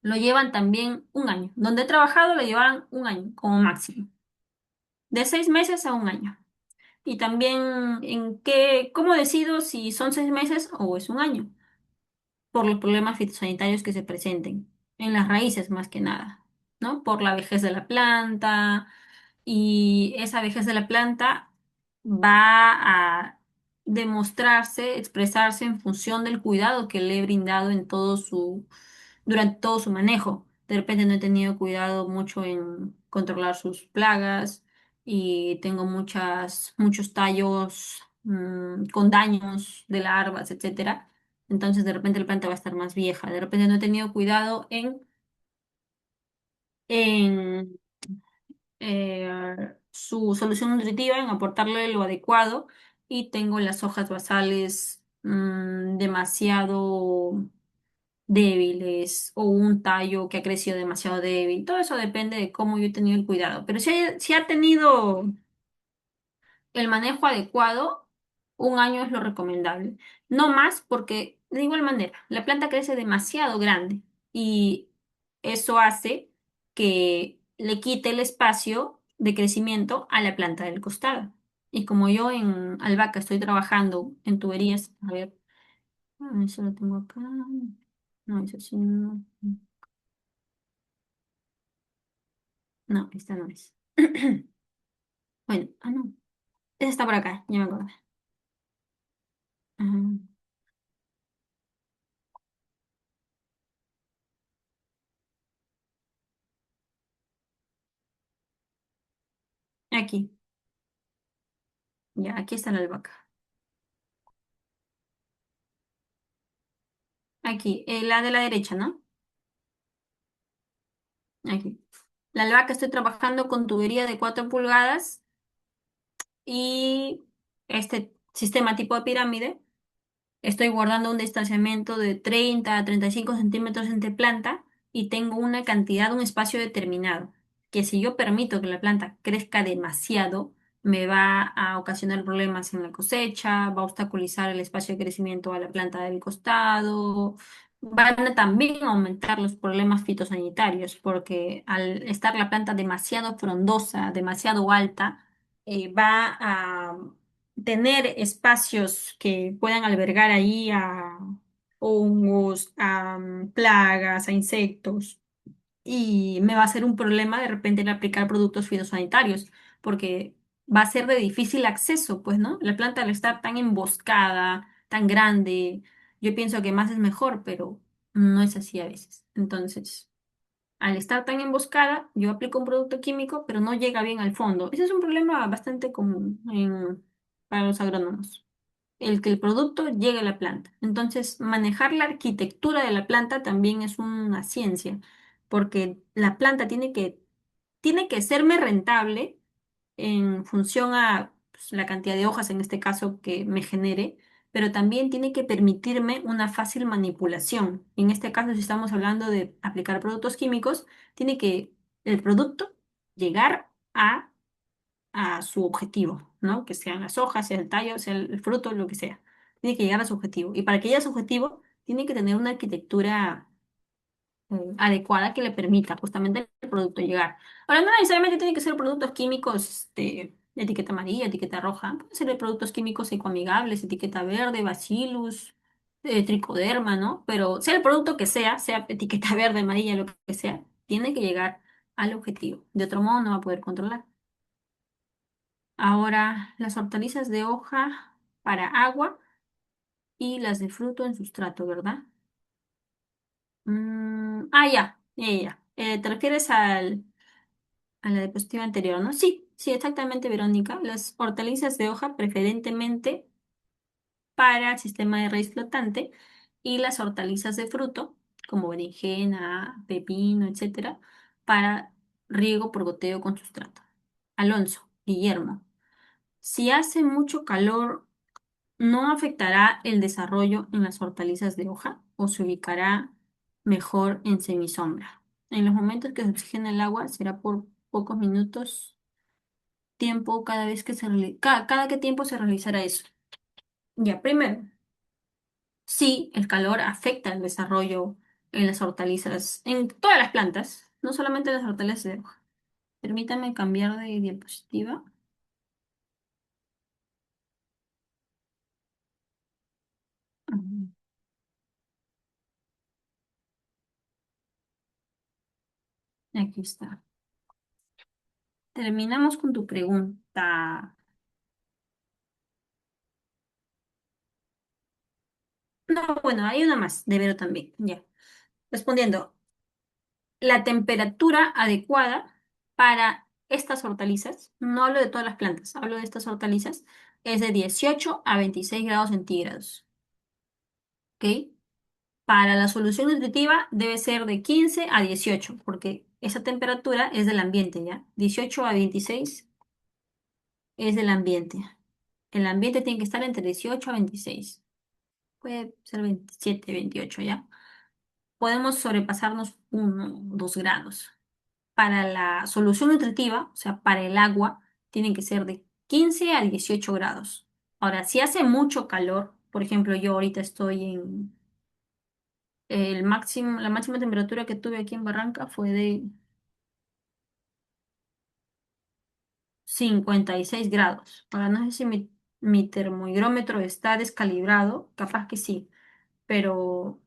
lo llevan también un año. Donde he trabajado lo llevan un año como máximo. De 6 meses a un año. Y también cómo decido si son 6 meses o es un año, por los problemas fitosanitarios que se presenten, en las raíces más que nada, ¿no? Por la vejez de la planta, y esa vejez de la planta va a demostrarse, expresarse en función del cuidado que le he brindado durante todo su manejo. De repente no he tenido cuidado mucho en controlar sus plagas y tengo muchos tallos con daños de larvas, etcétera. Entonces de repente la planta va a estar más vieja. De repente no he tenido cuidado en su solución nutritiva, en aportarle lo adecuado, y tengo las hojas basales demasiado débiles o un tallo que ha crecido demasiado débil. Todo eso depende de cómo yo he tenido el cuidado. Pero si ha tenido el manejo adecuado, un año es lo recomendable. No más porque, de igual manera, la planta crece demasiado grande y eso hace que le quite el espacio de crecimiento a la planta del costado. Y como yo en albahaca estoy trabajando en tuberías, a ver, Eso lo tengo acá. No, eso sí no. No, esta no es. Bueno, no. Esta está por acá, ya me acordé. Ajá. Aquí, ya, aquí está la albahaca. Aquí, la de la derecha, ¿no? Aquí. La albahaca estoy trabajando con tubería de 4 pulgadas y este sistema tipo de pirámide. Estoy guardando un distanciamiento de 30 a 35 centímetros entre planta y tengo una cantidad, un espacio determinado, que si yo permito que la planta crezca demasiado, me va a ocasionar problemas en la cosecha, va a obstaculizar el espacio de crecimiento a la planta del costado, van a también aumentar los problemas fitosanitarios, porque al estar la planta demasiado frondosa, demasiado alta, va a tener espacios que puedan albergar ahí a hongos, a plagas, a insectos, y me va a ser un problema de repente el aplicar productos fitosanitarios, porque va a ser de difícil acceso, pues, ¿no? La planta al estar tan emboscada, tan grande, yo pienso que más es mejor, pero no es así a veces. Entonces, al estar tan emboscada, yo aplico un producto químico, pero no llega bien al fondo. Ese es un problema bastante común para los agrónomos, el que el producto llegue a la planta. Entonces, manejar la arquitectura de la planta también es una ciencia, porque la planta tiene que serme rentable en función a pues, la cantidad de hojas, en este caso, que me genere, pero también tiene que permitirme una fácil manipulación. En este caso, si estamos hablando de aplicar productos químicos, tiene que el producto llegar a su objetivo, ¿no? Que sean las hojas, sea el tallo, sea el fruto, lo que sea. Tiene que llegar a su objetivo. Y para que llegue a su objetivo, tiene que tener una arquitectura adecuada que le permita justamente al producto llegar. Ahora, no necesariamente tiene que ser productos químicos de etiqueta amarilla, etiqueta roja. Pueden ser de productos químicos ecoamigables, etiqueta verde, Bacillus, Tricoderma, ¿no? Pero sea el producto que sea etiqueta verde, amarilla, lo que sea, tiene que llegar al objetivo. De otro modo, no va a poder controlar. Ahora, las hortalizas de hoja para agua y las de fruto en sustrato, ¿verdad? Ya. ¿Te refieres a la diapositiva anterior, ¿no? Sí, sí, exactamente, Verónica. Las hortalizas de hoja preferentemente para el sistema de raíz flotante y las hortalizas de fruto, como berenjena, pepino, etcétera, para riego por goteo con sustrato. Alonso, Guillermo, si hace mucho calor, ¿no afectará el desarrollo en las hortalizas de hoja o se ubicará mejor en semisombra? En los momentos que se oxigena el agua será por pocos minutos tiempo cada vez que cada qué tiempo se realizará eso. Ya, primero, sí, el calor afecta el desarrollo en las hortalizas, en todas las plantas, no solamente en las hortalizas de hoja. Permítame cambiar de diapositiva. Mm, Aquí está. Terminamos con tu pregunta. No, bueno, hay una más, de Vero también. Ya. Respondiendo, la temperatura adecuada para estas hortalizas, no hablo de todas las plantas, hablo de estas hortalizas, es de 18 a 26 grados centígrados. ¿Ok? Para la solución nutritiva debe ser de 15 a 18, porque esa temperatura es del ambiente, ¿ya? 18 a 26 es del ambiente. El ambiente tiene que estar entre 18 a 26. Puede ser 27, 28, ¿ya? Podemos sobrepasarnos 1, 2 grados. Para la solución nutritiva, o sea, para el agua, tienen que ser de 15 a 18 grados. Ahora, si hace mucho calor, por ejemplo, yo ahorita estoy en la máxima temperatura que tuve aquí en Barranca fue de 56 grados. Ahora, no sé si mi termohigrómetro está descalibrado, capaz que sí, pero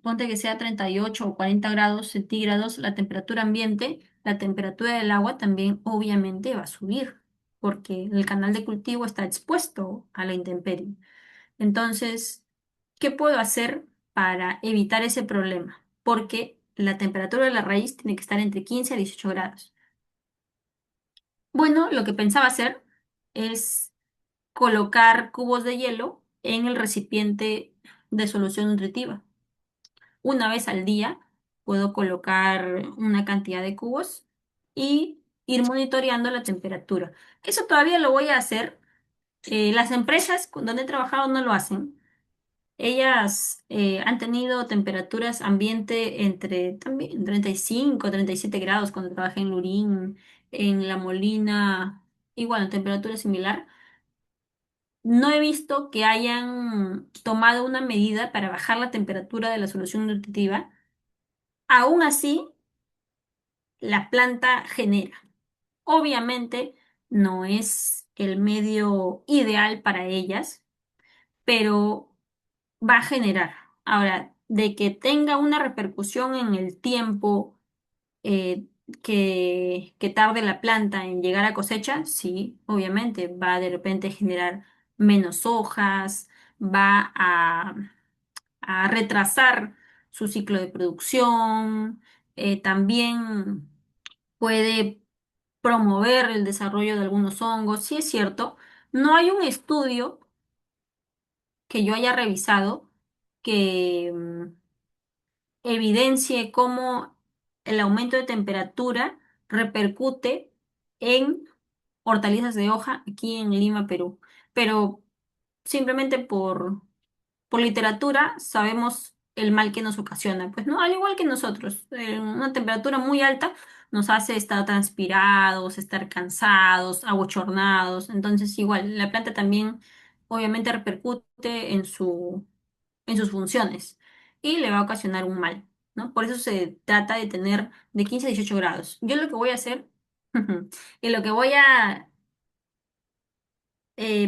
ponte que sea 38 o 40 grados centígrados la temperatura ambiente, la temperatura del agua también obviamente va a subir, porque el canal de cultivo está expuesto a la intemperie. Entonces, ¿qué puedo hacer para evitar ese problema? Porque la temperatura de la raíz tiene que estar entre 15 a 18 grados. Bueno, lo que pensaba hacer es colocar cubos de hielo en el recipiente de solución nutritiva. Una vez al día puedo colocar una cantidad de cubos y ir monitoreando la temperatura. Eso todavía lo voy a hacer. Las empresas donde he trabajado no lo hacen. Ellas han tenido temperaturas ambiente entre también 35, 37 grados cuando trabajé en Lurín, en La Molina, igual, temperatura similar. No he visto que hayan tomado una medida para bajar la temperatura de la solución nutritiva. Aún así, la planta genera. Obviamente, no es el medio ideal para ellas, pero va a generar. Ahora, de que tenga una repercusión en el tiempo eh, que tarde la planta en llegar a cosecha, sí, obviamente, va de repente a generar menos hojas, va a retrasar su ciclo de producción, también puede promover el desarrollo de algunos hongos. Sí es cierto, no hay un estudio que yo haya revisado que evidencie cómo el aumento de temperatura repercute en hortalizas de hoja aquí en Lima, Perú. Pero simplemente por literatura sabemos el mal que nos ocasiona. Pues no, al igual que nosotros, una temperatura muy alta nos hace estar transpirados, estar cansados, abochornados. Entonces, igual, la planta también obviamente repercute en sus funciones y le va a ocasionar un mal, ¿no? Por eso se trata de tener de 15 a 18 grados. Yo lo que voy a hacer y lo que voy a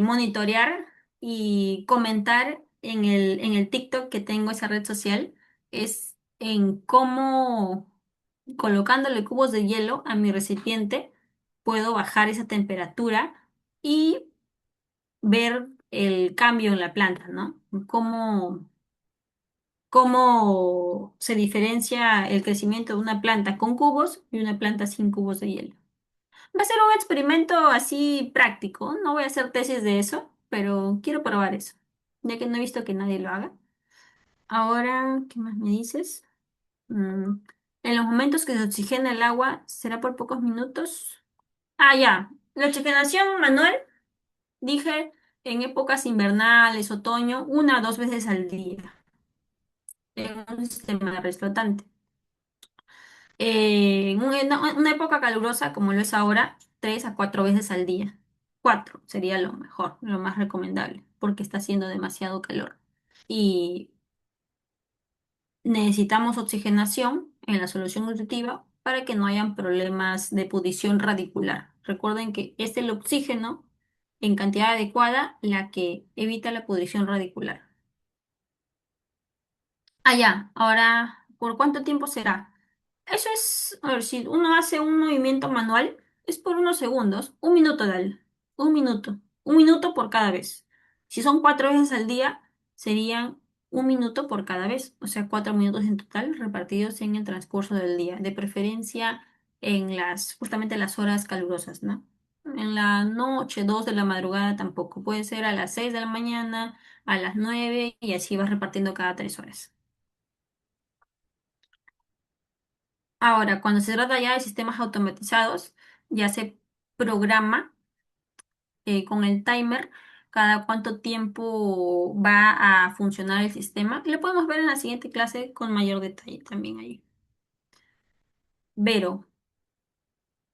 monitorear y comentar en el TikTok que tengo esa red social es en cómo colocándole cubos de hielo a mi recipiente puedo bajar esa temperatura y ver el cambio en la planta, ¿no? Cómo se diferencia el crecimiento de una planta con cubos y una planta sin cubos de hielo. Va a ser un experimento así práctico. No voy a hacer tesis de eso, pero quiero probar eso, ya que no he visto que nadie lo haga. Ahora, ¿qué más me dices? Mm, en los momentos que se oxigena el agua, ¿será por pocos minutos? Ah, ya. La oxigenación manual, dije, en épocas invernales, otoño, una o dos veces al día, en un sistema reflotante. En una época calurosa como lo es ahora, 3 a 4 veces al día. Cuatro sería lo mejor, lo más recomendable, porque está haciendo demasiado calor. Y necesitamos oxigenación en la solución nutritiva para que no hayan problemas de pudrición radicular. Recuerden que es el oxígeno en cantidad adecuada la que evita la pudrición radicular. Ah, ya, ahora, ¿por cuánto tiempo será? Eso es, a ver, si uno hace un movimiento manual, es por unos segundos, un minuto, dale, un minuto por cada vez. Si son 4 veces al día, serían un minuto por cada vez, o sea, 4 minutos en total repartidos en el transcurso del día, de preferencia en justamente las horas calurosas, ¿no? En la noche, 2 de la madrugada tampoco, puede ser a las 6 de la mañana, a las 9 y así vas repartiendo cada 3 horas. Ahora, cuando se trata ya de sistemas automatizados, ya se programa con el timer cada cuánto tiempo va a funcionar el sistema. Y lo podemos ver en la siguiente clase con mayor detalle también ahí. Vero,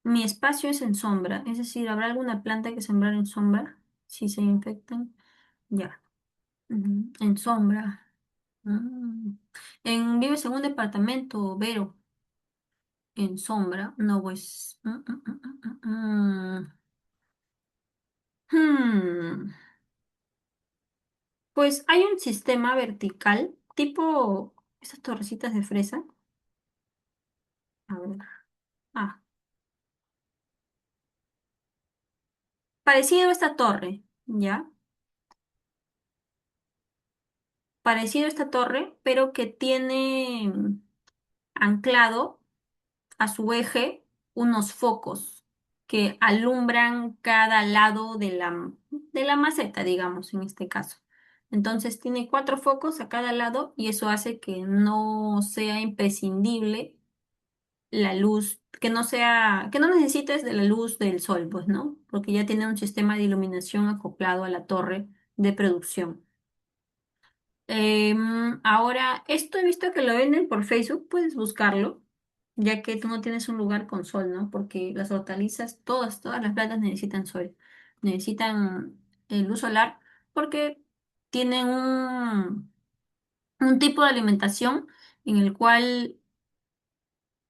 mi espacio es en sombra, es decir, ¿habrá alguna planta que sembrar en sombra si se infectan? Ya. En sombra. Mm. ¿Vives en un departamento, Vero? En sombra. No, pues. Hmm, Pues hay un sistema vertical tipo esas torrecitas de fresa. A ver. Ah, parecido a esta torre, ¿ya? Parecido a esta torre, pero que tiene anclado a su eje unos focos que alumbran cada lado de la maceta, digamos, en este caso. Entonces tiene cuatro focos a cada lado y eso hace que no sea imprescindible la luz, que no necesites de la luz del sol, pues, ¿no? Porque ya tiene un sistema de iluminación acoplado a la torre de producción. Ahora, esto he visto que lo venden por Facebook, puedes buscarlo, ya que tú no tienes un lugar con sol, ¿no? Porque las hortalizas, todas las plantas necesitan sol, necesitan luz solar, porque tienen un tipo de alimentación en el cual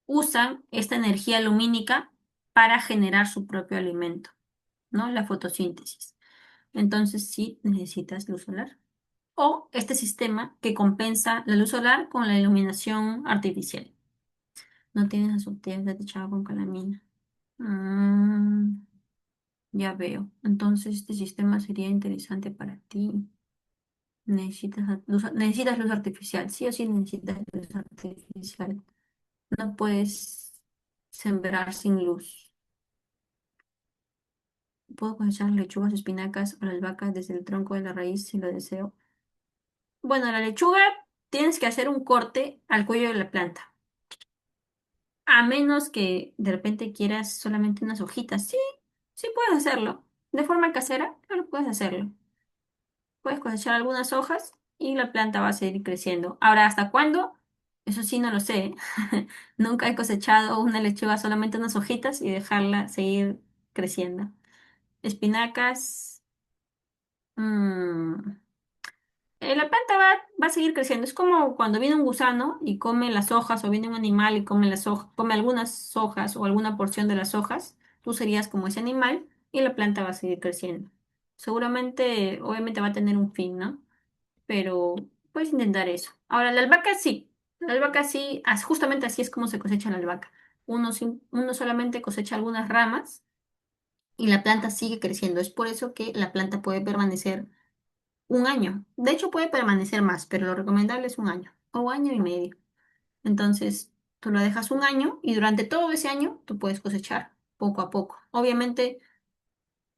usan esta energía lumínica para generar su propio alimento, ¿no? La fotosíntesis. Entonces, sí necesitas luz solar o este sistema que compensa la luz solar con la iluminación artificial. No tienes azoteas de techado con calamina. Mm, ya veo. Entonces este sistema sería interesante para ti. Necesitas luz artificial. Sí o sí necesitas luz artificial. No puedes sembrar sin luz. Puedo cosechar lechugas, espinacas o la albahaca desde el tronco de la raíz si lo deseo. Bueno, la lechuga tienes que hacer un corte al cuello de la planta. A menos que de repente quieras solamente unas hojitas. Sí, sí puedes hacerlo. De forma casera, claro, puedes hacerlo. Puedes cosechar algunas hojas y la planta va a seguir creciendo. Ahora, ¿hasta cuándo? Eso sí, no lo sé. Nunca he cosechado una lechuga solamente unas hojitas y dejarla seguir creciendo. Espinacas. mm, la planta va a seguir creciendo. Es como cuando viene un gusano y come las hojas, o viene un animal y come las hojas, come algunas hojas o alguna porción de las hojas. Tú serías como ese animal y la planta va a seguir creciendo. Seguramente, obviamente va a tener un fin, ¿no? Pero puedes intentar eso. Ahora, la albahaca sí. La albahaca sí, justamente así es como se cosecha la albahaca. Uno solamente cosecha algunas ramas y la planta sigue creciendo. Es por eso que la planta puede permanecer un año. De hecho, puede permanecer más, pero lo recomendable es un año o año y medio. Entonces, tú lo dejas un año y durante todo ese año tú puedes cosechar poco a poco. Obviamente,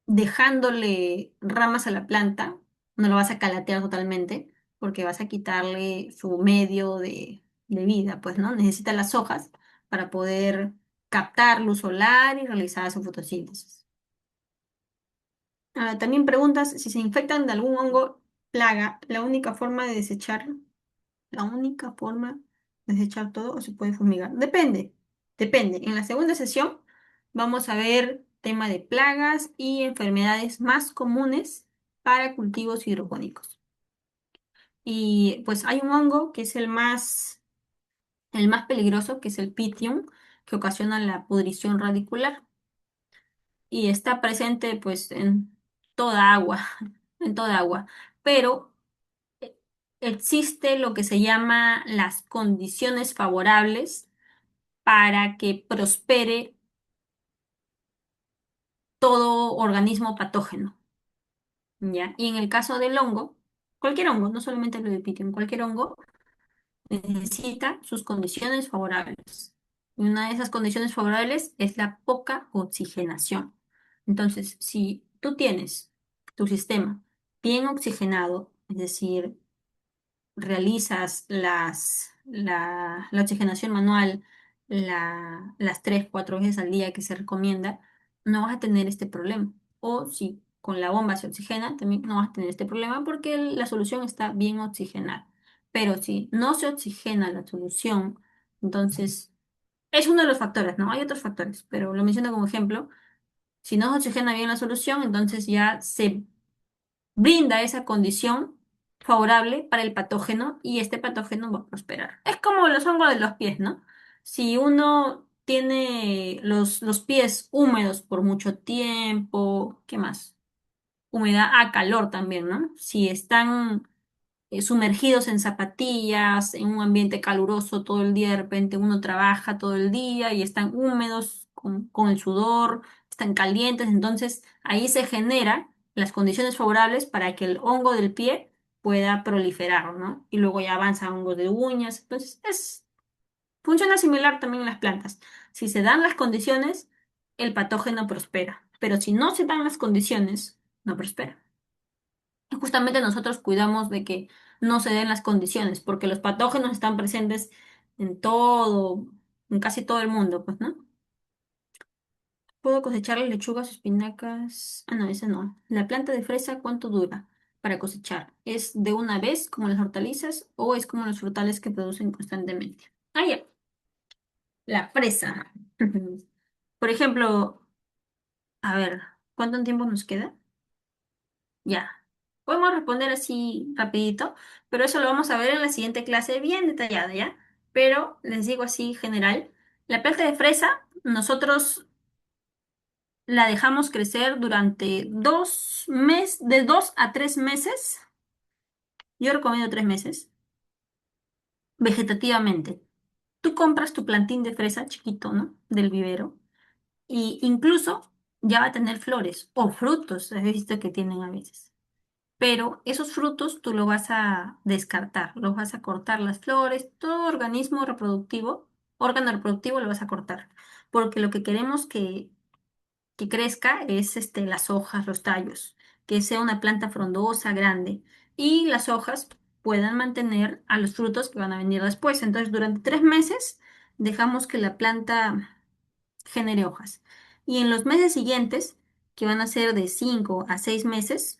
dejándole ramas a la planta, no lo vas a calatear totalmente porque vas a quitarle su medio de vida, pues, ¿no? Necesita las hojas para poder captar luz solar y realizar su fotosíntesis. También preguntas si se infectan de algún hongo plaga, la única forma de desechar la única forma de desechar todo o se puede fumigar. Depende. En la segunda sesión vamos a ver tema de plagas y enfermedades más comunes para cultivos hidropónicos. Y pues hay un hongo que es el más peligroso, que es el Pythium, que ocasiona la pudrición radicular y está presente pues en toda agua, en toda agua. Pero existe lo que se llama las condiciones favorables para que prospere todo organismo patógeno, ¿ya? Y en el caso del hongo, cualquier hongo, no solamente el Epididium, cualquier hongo necesita sus condiciones favorables. Y una de esas condiciones favorables es la poca oxigenación. Entonces, si tú tienes tu sistema bien oxigenado, es decir, realizas la oxigenación manual las 3, 4 veces al día que se recomienda, no vas a tener este problema. O si con la bomba se oxigena, también no vas a tener este problema porque la solución está bien oxigenada. Pero si no se oxigena la solución, entonces es uno de los factores, ¿no? Hay otros factores, pero lo menciono como ejemplo. Si no se oxigena bien la solución, entonces ya se brinda esa condición favorable para el patógeno y este patógeno va a prosperar. Es como los hongos de los pies, ¿no? Si uno tiene los pies húmedos por mucho tiempo, ¿qué más? Humedad a calor también, ¿no? Si están sumergidos en zapatillas, en un ambiente caluroso todo el día, de repente uno trabaja todo el día y están húmedos con el sudor, están calientes, entonces ahí se generan las condiciones favorables para que el hongo del pie pueda proliferar, ¿no? Y luego ya avanza hongos de uñas, entonces funciona similar también en las plantas. Si se dan las condiciones, el patógeno prospera, pero si no se dan las condiciones, no prospera. Y justamente nosotros cuidamos de que no se den las condiciones, porque los patógenos están presentes en todo, en casi todo el mundo, pues, ¿no? Puedo cosechar las lechugas, espinacas. Ah, no, ese no. La planta de fresa, ¿cuánto dura para cosechar? ¿Es de una vez, como las hortalizas, o es como los frutales que producen constantemente? Ah, ya, la fresa. Por ejemplo, a ver, ¿cuánto tiempo nos queda? Ya. Podemos responder así rapidito, pero eso lo vamos a ver en la siguiente clase bien detallada, ¿ya? Pero les digo así general. La planta de fresa, nosotros la dejamos crecer durante 2 meses, de 2 a 3 meses. Yo recomiendo 3 meses, vegetativamente. Tú compras tu plantín de fresa chiquito, ¿no? Del vivero, y incluso ya va a tener flores o frutos, he visto que tienen a veces. Pero esos frutos tú lo vas a descartar, los vas a cortar las flores, todo organismo reproductivo, órgano reproductivo lo vas a cortar, porque lo que queremos que crezca es las hojas, los tallos, que sea una planta frondosa, grande, y las hojas puedan mantener a los frutos que van a venir después. Entonces, durante 3 meses dejamos que la planta genere hojas. Y en los meses siguientes, que van a ser de 5 a 6 meses,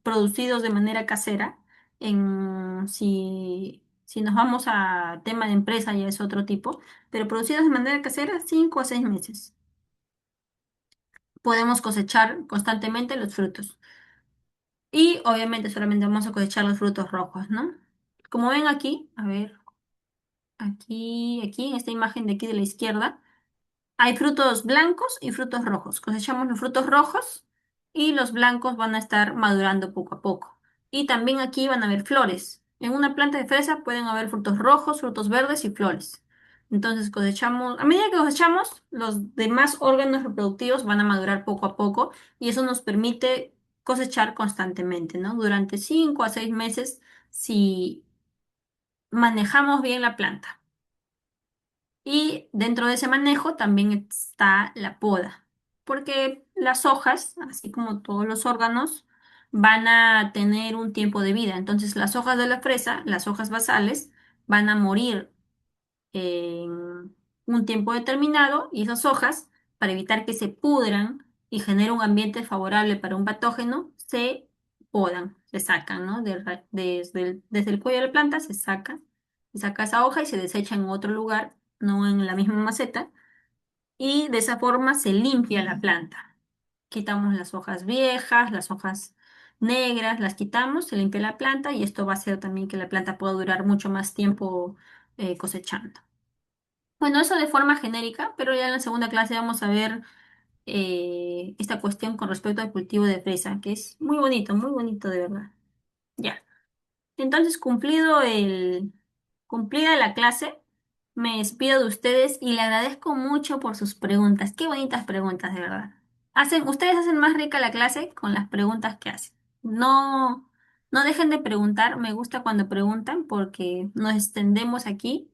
producidos de manera casera. Si nos vamos a tema de empresa ya es otro tipo, pero producidos de manera casera, 5 a 6 meses. Podemos cosechar constantemente los frutos. Y obviamente solamente vamos a cosechar los frutos rojos, ¿no? Como ven aquí, a ver, aquí en esta imagen de aquí de la izquierda. Hay frutos blancos y frutos rojos. Cosechamos los frutos rojos y los blancos van a estar madurando poco a poco. Y también aquí van a haber flores. En una planta de fresa pueden haber frutos rojos, frutos verdes y flores. Entonces cosechamos, a medida que cosechamos, los demás órganos reproductivos van a madurar poco a poco y eso nos permite cosechar constantemente, ¿no? Durante 5 a 6 meses si manejamos bien la planta. Y dentro de ese manejo también está la poda, porque las hojas, así como todos los órganos, van a tener un tiempo de vida. Entonces las hojas de la fresa, las hojas basales, van a morir en un tiempo determinado y esas hojas, para evitar que se pudran y genere un ambiente favorable para un patógeno, se podan, se sacan, ¿no? Desde el cuello de la planta se saca esa hoja y se desecha en otro lugar, no en la misma maceta, y de esa forma se limpia la planta. Quitamos las hojas viejas, las hojas negras, las quitamos, se limpia la planta y esto va a hacer también que la planta pueda durar mucho más tiempo cosechando. Bueno, eso de forma genérica, pero ya en la segunda clase vamos a ver esta cuestión con respecto al cultivo de fresa, que es muy bonito de verdad. Ya. Entonces, cumplida la clase, me despido de ustedes y le agradezco mucho por sus preguntas. Qué bonitas preguntas, de verdad. Ustedes hacen más rica la clase con las preguntas que hacen. No, no dejen de preguntar. Me gusta cuando preguntan porque nos extendemos aquí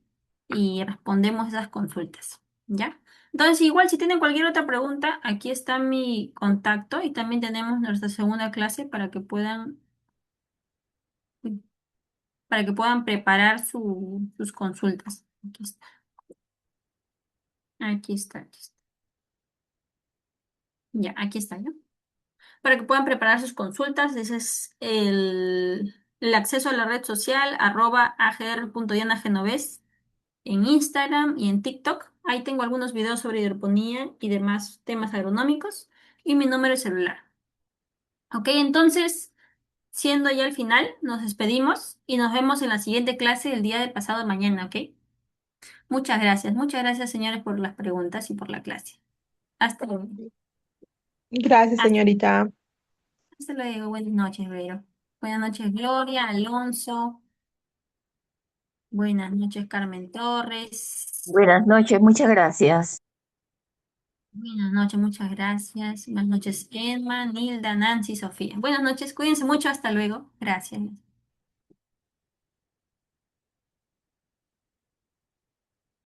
y respondemos esas consultas. ¿Ya? Entonces, igual si tienen cualquier otra pregunta, aquí está mi contacto y también tenemos nuestra segunda clase para que puedan preparar sus consultas. Aquí está, aquí está, aquí está. Ya, aquí está, ¿ya? Para que puedan preparar sus consultas, ese es el acceso a la red social @agr.dianagenovés en Instagram y en TikTok. Ahí tengo algunos videos sobre hidroponía y demás temas agronómicos y mi número de celular. Ok, entonces, siendo ya el final, nos despedimos y nos vemos en la siguiente clase el día de pasado mañana, ¿ok? Muchas gracias, señores, por las preguntas y por la clase. Hasta luego. Gracias, Hasta, señorita. hasta luego. Buenas noches, Vero. Buenas noches, Gloria, Alonso. Buenas noches, Carmen Torres. Buenas noches, muchas gracias. Buenas noches, muchas gracias. Buenas noches, Emma, Nilda, Nancy, Sofía. Buenas noches, cuídense mucho, hasta luego. Gracias.